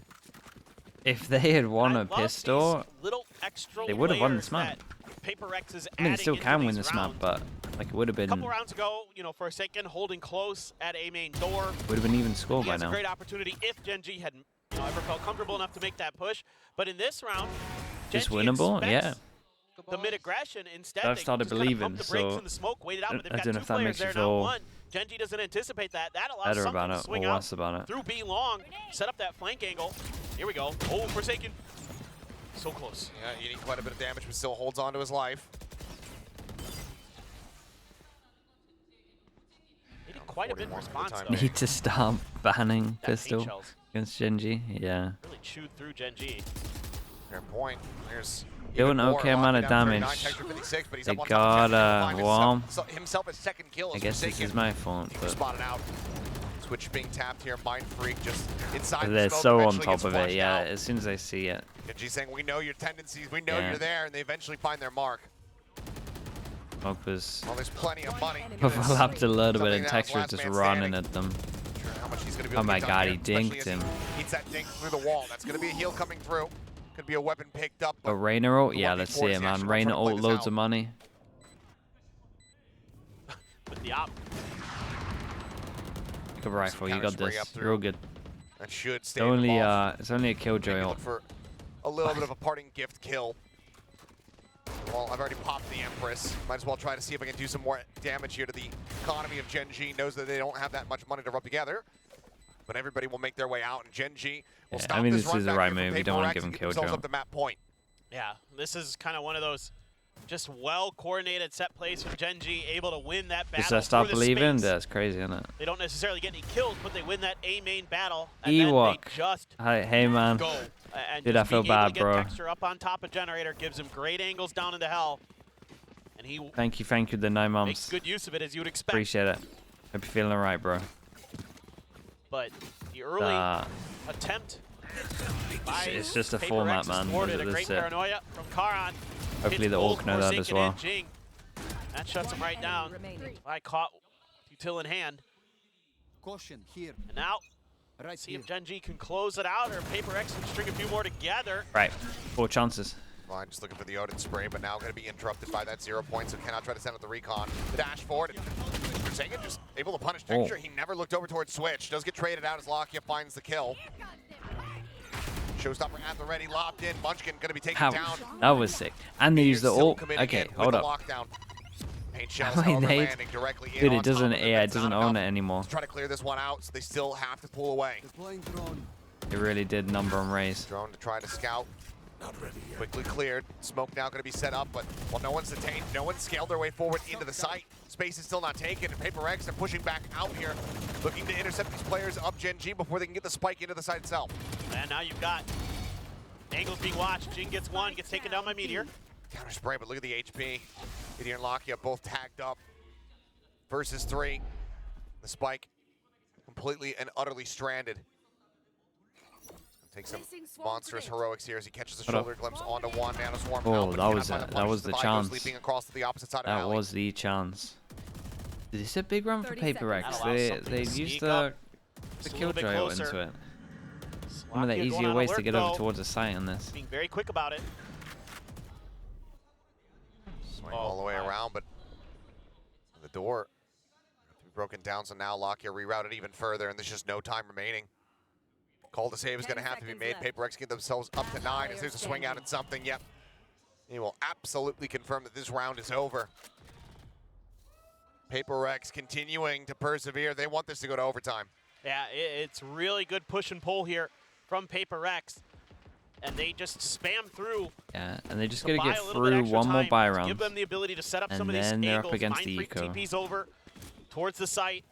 Speaker 1: If they had won a pistol,
Speaker 3: Little extra
Speaker 1: they would have won
Speaker 3: layers
Speaker 1: this map.
Speaker 3: that PRX is
Speaker 1: I mean, they
Speaker 3: adding
Speaker 1: still
Speaker 3: into
Speaker 1: can win
Speaker 3: these
Speaker 1: this map,
Speaker 3: rounds.
Speaker 1: but like it would have
Speaker 3: A
Speaker 1: been
Speaker 3: couple rounds ago, you know, Forsaken holding close at A main door.
Speaker 1: would have been even score
Speaker 3: He
Speaker 1: by
Speaker 3: has a
Speaker 1: now.
Speaker 3: great opportunity if GenG had ever felt comfortable enough to make that push. But in this round,
Speaker 1: Just
Speaker 3: GenG
Speaker 1: winnable,
Speaker 3: expects
Speaker 1: yeah.
Speaker 3: the mid aggression instead.
Speaker 1: I've
Speaker 3: they
Speaker 1: started
Speaker 3: just kinda
Speaker 1: believing,
Speaker 3: pumped the brakes
Speaker 1: so
Speaker 3: in the smoke, waited out, but they've
Speaker 1: I
Speaker 3: got
Speaker 1: don't know
Speaker 3: two
Speaker 1: if that
Speaker 3: players
Speaker 1: makes you
Speaker 3: there now.
Speaker 1: feel
Speaker 3: One, GenG doesn't anticipate that. That allows
Speaker 1: better
Speaker 3: something
Speaker 1: about
Speaker 3: to
Speaker 1: it
Speaker 3: swing
Speaker 1: or
Speaker 3: out
Speaker 1: worse about it.
Speaker 3: through B long, set up that flank angle. Here we go. Oh, Forsaken. So close.
Speaker 2: Yeah, he did quite a bit of damage, but still holds on to his life.
Speaker 3: He did quite a bit in
Speaker 2: 41
Speaker 3: response,
Speaker 2: time
Speaker 3: though.
Speaker 1: Need to start banning
Speaker 3: That paint
Speaker 1: pistol
Speaker 3: shells
Speaker 1: against GenG. Yeah.
Speaker 3: really chewed through GenG.
Speaker 2: Fair point. There's
Speaker 1: Doing
Speaker 2: even more.
Speaker 1: okay amount of
Speaker 2: Locking down 39,
Speaker 1: damage.
Speaker 2: Texture 56, but he's
Speaker 1: They
Speaker 2: up on top of
Speaker 1: got
Speaker 2: Jeff,
Speaker 1: warm.
Speaker 2: himself a second kill.
Speaker 1: I
Speaker 2: as
Speaker 1: guess this
Speaker 2: Forsaken.
Speaker 1: is my fault,
Speaker 2: He was
Speaker 1: but
Speaker 2: spotted out. Switch being tapped here. Mind Freak just inside
Speaker 1: they're
Speaker 2: the smoke.
Speaker 1: so on
Speaker 2: eventually
Speaker 1: top
Speaker 2: gets
Speaker 1: of it.
Speaker 2: flushed
Speaker 1: Yeah,
Speaker 2: out.
Speaker 1: as soon as I see it.
Speaker 2: And G's saying, we know your tendencies. We know
Speaker 1: Yeah.
Speaker 2: you're there. And they eventually find their mark.
Speaker 1: Smoke was
Speaker 2: Well, there's plenty of money.
Speaker 1: overlapped a little bit,
Speaker 2: Something
Speaker 1: and
Speaker 2: that
Speaker 1: Texture was
Speaker 2: last
Speaker 1: just
Speaker 2: man
Speaker 1: running
Speaker 2: standing.
Speaker 1: at them.
Speaker 2: Not sure how much he's gonna be
Speaker 1: Oh
Speaker 2: able to
Speaker 1: my
Speaker 2: get
Speaker 1: god,
Speaker 2: done
Speaker 1: he
Speaker 2: here, especially
Speaker 1: dinked
Speaker 2: as
Speaker 1: him.
Speaker 2: He eats that dink through the wall. That's gonna be a heal coming through. Could be a weapon picked up.
Speaker 1: But Reyna ult? Yeah,
Speaker 2: 1v4
Speaker 1: let's
Speaker 2: is
Speaker 1: see
Speaker 2: the
Speaker 1: it, man.
Speaker 2: action.
Speaker 1: Reyna
Speaker 2: I'm trying to play
Speaker 1: ult,
Speaker 2: this
Speaker 1: loads
Speaker 2: out.
Speaker 1: of money.
Speaker 3: With the op.
Speaker 1: Pick up a rifle, you
Speaker 2: counter
Speaker 1: got
Speaker 2: spray
Speaker 1: this.
Speaker 2: up through.
Speaker 1: Real good.
Speaker 2: That should
Speaker 1: It's
Speaker 2: stay him
Speaker 1: only
Speaker 2: off.
Speaker 1: it's only a killjoy
Speaker 2: Maybe
Speaker 1: ult.
Speaker 2: look for a little bit of a parting gift kill. Well, I've already popped the Empress. Might as well try to see if I can do some more damage here to the economy of GenG. Knows that they don't have that much money to rub together. But everybody will make their way out, and GenG will
Speaker 1: Yeah,
Speaker 2: stop
Speaker 1: I mean,
Speaker 2: this
Speaker 1: this
Speaker 2: run
Speaker 1: is the
Speaker 2: back
Speaker 1: right
Speaker 2: here from
Speaker 1: move. You don't want to
Speaker 2: PRX
Speaker 1: give him
Speaker 2: and get themselves
Speaker 1: killjoy.
Speaker 2: up the map point.
Speaker 3: Yeah, this is kind of one of those just well-coordinated set plays from GenG, able to win that battle.
Speaker 1: Just start
Speaker 3: for the
Speaker 1: believing?
Speaker 3: space.
Speaker 1: That's crazy, isn't it?
Speaker 3: They don't necessarily get any kills, but they win that A main battle. And then
Speaker 1: Ewok.
Speaker 3: they just
Speaker 1: Hey, man.
Speaker 3: go. And
Speaker 1: Dude,
Speaker 3: just
Speaker 1: I feel
Speaker 3: being able to
Speaker 1: bad,
Speaker 3: get
Speaker 1: bro.
Speaker 3: Texture up on top of Generator gives him great angles down into hell. And he
Speaker 1: Thank you, the 9
Speaker 3: makes
Speaker 1: months.
Speaker 3: good use of it, as you would expect.
Speaker 1: Appreciate it. Hope you're feeling alright, bro.
Speaker 3: But the early attempt by
Speaker 1: it's just a
Speaker 3: PRX
Speaker 1: format,
Speaker 3: is
Speaker 1: man.
Speaker 3: thwarted. A
Speaker 1: That's
Speaker 3: great
Speaker 1: it.
Speaker 3: paranoia from Karan.
Speaker 1: Hopefully
Speaker 3: Hits
Speaker 1: the
Speaker 3: both
Speaker 1: Orc know that as
Speaker 3: Forsaken
Speaker 1: well.
Speaker 3: and Jing. That shuts him right down. I caught Util in hand.
Speaker 5: Caution here.
Speaker 3: And now,
Speaker 5: Right
Speaker 3: see
Speaker 5: here.
Speaker 3: if GenG can close it out, or PRX can string a few more together.
Speaker 1: Right. 4 chances.
Speaker 2: Fine, just looking for the Odin spray, but now going to be interrupted by that 0 point, so cannot try to send out the recon. The dash forward, and Forsaken just able to punish Texture. He never looked over towards Switch. Does get traded out as Lakia finds the kill. Showstopper at the ready, locked in. Munchkin going to be taken down.
Speaker 1: That was sick. And they used the
Speaker 2: Still
Speaker 1: ult.
Speaker 2: committing
Speaker 1: Okay,
Speaker 2: in with
Speaker 1: hold
Speaker 2: the
Speaker 1: up.
Speaker 2: Lockdown. Paint shells,
Speaker 1: I mean,
Speaker 2: however,
Speaker 1: they-
Speaker 2: landing directly in
Speaker 1: Dude,
Speaker 2: on
Speaker 1: it doesn't.
Speaker 2: top of
Speaker 1: Yeah, it
Speaker 2: That's
Speaker 1: doesn't
Speaker 2: not
Speaker 1: own
Speaker 2: enough
Speaker 1: it anymore.
Speaker 2: to try to clear this one out, so they still have to pull away.
Speaker 5: Deploying drone.
Speaker 1: It really did number and raise.
Speaker 2: Drone to try to scout. Quickly cleared. Smoke now going to be set up, but well, no one's detained. No one's scaled their way forward into the site. Space is still not taken, and PRX are pushing back out here, looking to intercept these players up GenG before they can get the spike into the site itself.
Speaker 3: And now you've got angles being watched. Jing gets one, gets taken down by Meteor.
Speaker 2: Counter spray, but look at the HP. Meteor and Lakia both tagged up. Versus 3. The spike completely and utterly stranded. Take some monstrous heroics here as he catches the shoulder glimpse onto one. Nano Swarm
Speaker 1: Oh,
Speaker 2: out, but
Speaker 1: that
Speaker 2: cannot
Speaker 1: was
Speaker 2: find
Speaker 1: it.
Speaker 2: the
Speaker 1: That
Speaker 2: punish.
Speaker 1: was the
Speaker 2: Divide goes
Speaker 1: chance.
Speaker 2: leaping across to the opposite side of
Speaker 1: That
Speaker 2: alley.
Speaker 1: was the chance. Is this a big run for
Speaker 4: 30
Speaker 1: PRX?
Speaker 4: seconds.
Speaker 3: That allows
Speaker 1: They
Speaker 3: something to
Speaker 1: used
Speaker 3: sneak
Speaker 1: the
Speaker 3: up.
Speaker 1: the
Speaker 3: Just a little bit
Speaker 1: killjoy ult
Speaker 3: closer.
Speaker 1: into it. One of the
Speaker 3: Lakia going
Speaker 1: easier
Speaker 3: on
Speaker 1: ways to
Speaker 3: alert,
Speaker 1: get over
Speaker 3: though.
Speaker 1: towards the site on this.
Speaker 3: Being very quick about it.
Speaker 2: Swing all the way
Speaker 3: my.
Speaker 2: around, but the door has to be broken down, so now Lakia rerouted even further, and there's just no time remaining. Call to save is going to
Speaker 4: 10
Speaker 2: have to be
Speaker 4: seconds
Speaker 2: made.
Speaker 4: left.
Speaker 2: PRX get themselves up to 9 as there's a swing out at something. Yep. He will absolutely confirm that this round is over. PRX continuing to persevere. They want this to go to overtime.
Speaker 3: Yeah, it's really good push and pull here from PRX. And they just spam through.
Speaker 1: Yeah, and they just
Speaker 3: to
Speaker 1: gotta
Speaker 3: buy
Speaker 1: get
Speaker 3: a little bit
Speaker 1: through
Speaker 3: extra
Speaker 1: one more
Speaker 3: time
Speaker 1: buy
Speaker 3: to
Speaker 1: round.
Speaker 3: Give them the ability to set up
Speaker 1: And
Speaker 3: some of these
Speaker 1: then they're up
Speaker 3: angles.
Speaker 1: against
Speaker 3: Mind
Speaker 1: the
Speaker 3: Freak
Speaker 1: eco.
Speaker 3: TP's over. towards the site.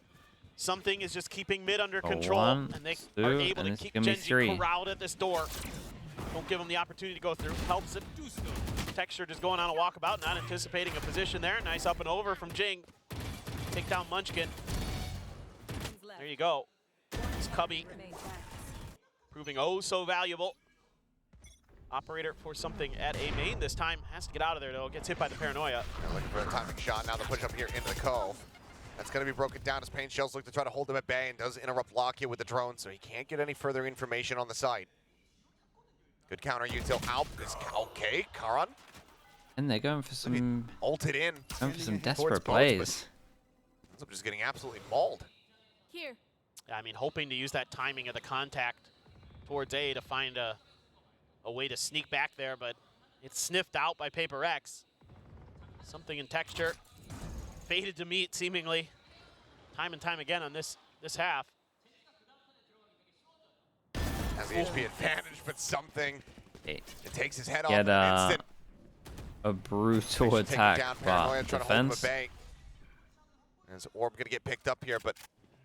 Speaker 3: Something is just keeping mid under control,
Speaker 1: one,
Speaker 3: and they
Speaker 1: two,
Speaker 3: are able
Speaker 1: and
Speaker 3: to
Speaker 1: it's
Speaker 3: keep
Speaker 1: gonna be
Speaker 3: GenG
Speaker 1: three.
Speaker 3: corralled at this door. Don't give him the opportunity to go through. Helps it. Texture just going on a walkabout, not anticipating a position there. Nice up and over from Jing. Take down Munchkin. There you go. It's Cubby proving oh so valuable. Operator for something at A main this time. Has to get out of there though. Gets hit by the paranoia.
Speaker 2: They're looking for a timing shot. Now the push up here into the cove. That's going to be broken down as Pain Shells look to try to hold him at bay and does interrupt Lockheed with the drone, so he can't get any further information on the site. Good counter util out. Is okay, Karan.
Speaker 1: And they're going for some
Speaker 2: Ulted in.
Speaker 1: desperate plays.
Speaker 2: I'm just getting absolutely mauled.
Speaker 4: Here.
Speaker 3: Yeah, I mean, hoping to use that timing of the contact towards A to find a way to sneak back there, but it's sniffed out by PRX. Something in Texture. Faded to meet, seemingly, time and time again on this half.
Speaker 2: Has the HP advantage, but something. It takes his head off
Speaker 1: Get
Speaker 2: in an instant.
Speaker 1: a brutal attack, but defense.
Speaker 2: As Orb gonna get picked up here, but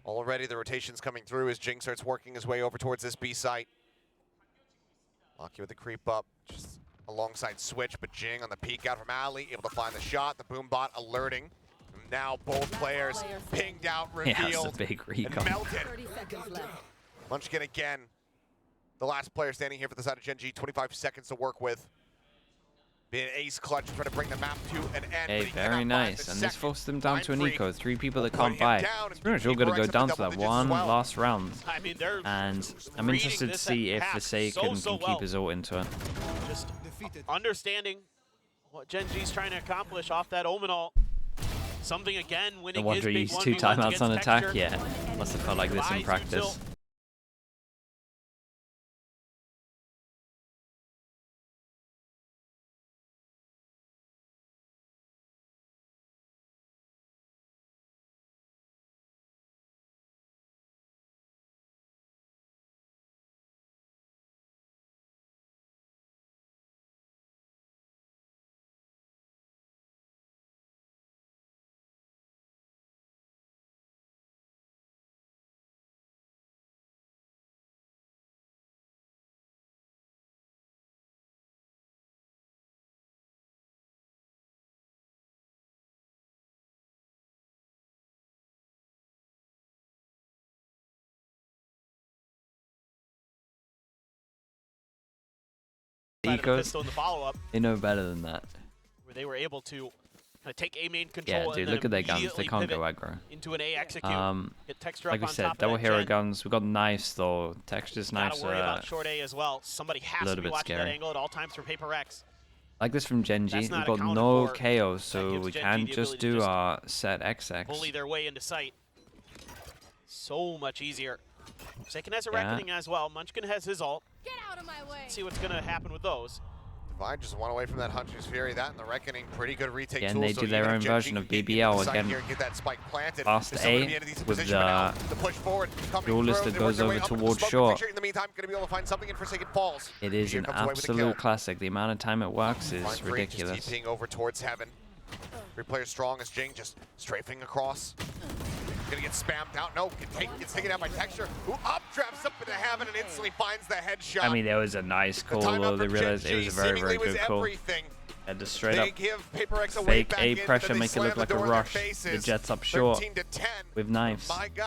Speaker 2: already the rotation's coming through as Jing starts working his way over towards this B site. Lucky with the creep up, just alongside Switch, but Jing on the peek out from Ali, able to find the shot. The boom bot alerting. Now both players pinged out, revealed,
Speaker 1: Yeah, it's a big recon.
Speaker 2: and melted.
Speaker 4: 30 seconds left.
Speaker 2: Munchkin again, the last player standing here for the side of GenG, 25 seconds to work with. Being ace clutch, trying to bring the map to an end.
Speaker 1: Hey,
Speaker 2: but he
Speaker 1: very
Speaker 2: cannot
Speaker 1: nice.
Speaker 2: find the
Speaker 1: And this
Speaker 2: second.
Speaker 1: forced them down to an
Speaker 2: Mind
Speaker 1: eco.
Speaker 2: freak
Speaker 1: 3 people that
Speaker 2: will
Speaker 1: can't
Speaker 2: put him
Speaker 1: buy.
Speaker 2: down,
Speaker 1: It's pretty much all going to
Speaker 2: PRX
Speaker 1: go
Speaker 2: up
Speaker 1: down
Speaker 2: to
Speaker 1: to that
Speaker 2: double digits
Speaker 1: one
Speaker 2: as well.
Speaker 1: last round.
Speaker 3: I mean, they're
Speaker 1: And I'm
Speaker 3: reading
Speaker 1: interested to
Speaker 3: this
Speaker 1: see if
Speaker 3: half
Speaker 1: Forsaken
Speaker 3: so
Speaker 1: can keep
Speaker 3: well.
Speaker 1: his ult into it.
Speaker 3: just
Speaker 5: Defeated.
Speaker 3: understanding what GenG's trying to accomplish off that Omenal. Something again,
Speaker 1: No
Speaker 3: winning
Speaker 1: wonder he
Speaker 3: his big
Speaker 1: used 2
Speaker 3: 1v1s
Speaker 1: timeouts on
Speaker 3: against
Speaker 1: attack.
Speaker 3: Texture.
Speaker 1: Yeah, must have felt like this in
Speaker 3: Rise
Speaker 1: practice.
Speaker 3: until
Speaker 1: Ecos,
Speaker 3: pistol in the follow-up,
Speaker 1: they know better than that.
Speaker 3: where they were able to kind of take A main control.
Speaker 1: Yeah,
Speaker 3: and
Speaker 1: dude,
Speaker 3: then
Speaker 1: look at their guns. They
Speaker 3: immediately
Speaker 1: can't go
Speaker 3: pivot
Speaker 1: aggro.
Speaker 3: into an A execute. Get Texture
Speaker 1: Like
Speaker 3: up
Speaker 1: we
Speaker 3: on
Speaker 1: said,
Speaker 3: top of
Speaker 1: double
Speaker 3: that
Speaker 1: hero
Speaker 3: Gen.
Speaker 1: guns. We got knives though. Texture's
Speaker 3: Gotta
Speaker 1: knives
Speaker 3: worry
Speaker 1: are
Speaker 3: about short A as well. Somebody has to
Speaker 1: little
Speaker 3: be
Speaker 1: bit
Speaker 3: watching that
Speaker 1: scary.
Speaker 3: angle at all times for PRX.
Speaker 1: like this from
Speaker 3: That's
Speaker 1: GenG. We've
Speaker 3: not
Speaker 1: got
Speaker 3: accounted
Speaker 1: no
Speaker 3: for.
Speaker 1: KO, so
Speaker 3: gives
Speaker 1: we
Speaker 3: GenG
Speaker 1: can
Speaker 3: the
Speaker 1: just
Speaker 3: ability to
Speaker 1: do
Speaker 3: just
Speaker 1: our set XX.
Speaker 3: Bully their way into sight. So much easier. Forsaken has a
Speaker 1: Yeah.
Speaker 3: Reckoning as well. Munchkin has his ult.
Speaker 4: Get out of my way.
Speaker 3: Let's see what's going to happen with those.
Speaker 2: Divine just one away from that Hunter's Fury. That and the Reckoning, pretty good retake
Speaker 1: Again,
Speaker 2: tool.
Speaker 1: they
Speaker 2: so
Speaker 1: do their
Speaker 2: even
Speaker 1: own
Speaker 2: if GenG
Speaker 1: version
Speaker 2: can
Speaker 1: of
Speaker 2: get into
Speaker 1: BBL
Speaker 2: the side
Speaker 1: again.
Speaker 2: here and get that spike planted.
Speaker 1: Fast
Speaker 2: There's someone
Speaker 1: A
Speaker 2: in the enemy's
Speaker 1: with
Speaker 2: position, but now
Speaker 1: the
Speaker 2: the push forward coming
Speaker 1: duelist
Speaker 2: through.
Speaker 1: that
Speaker 2: They work
Speaker 1: goes
Speaker 2: their way
Speaker 1: over
Speaker 2: up into the
Speaker 1: towards
Speaker 2: smoke
Speaker 1: short.
Speaker 2: picture. In the meantime, going to be able to find something, and Forsaken falls.
Speaker 1: It is
Speaker 2: Here
Speaker 1: an
Speaker 2: comes away with the kill.
Speaker 1: absolute classic. The amount of time it works is
Speaker 2: Mind Freak
Speaker 1: ridiculous.
Speaker 2: just TPing over towards Heaven. 3 players strong as Jing just strafing across. Gonna get spammed out. No, gets taken out by Texture, who up traps up into Heaven and instantly finds the headshot.
Speaker 1: I mean, there was a nice
Speaker 2: The
Speaker 1: call
Speaker 2: timeout
Speaker 1: though. They
Speaker 2: from
Speaker 1: realized it was
Speaker 2: GenG
Speaker 1: a very, very
Speaker 2: seemingly was
Speaker 1: good call.
Speaker 2: everything.
Speaker 1: Had to straight
Speaker 2: They
Speaker 1: up
Speaker 2: give PRX a way
Speaker 1: fake
Speaker 2: back
Speaker 1: A
Speaker 2: in, but
Speaker 1: pressure,
Speaker 2: then they
Speaker 1: make it look
Speaker 2: slam the
Speaker 1: like a
Speaker 2: door in their
Speaker 1: rush. The
Speaker 2: faces.
Speaker 1: Jets up short
Speaker 2: 13-10.
Speaker 1: with knives.
Speaker 2: My God.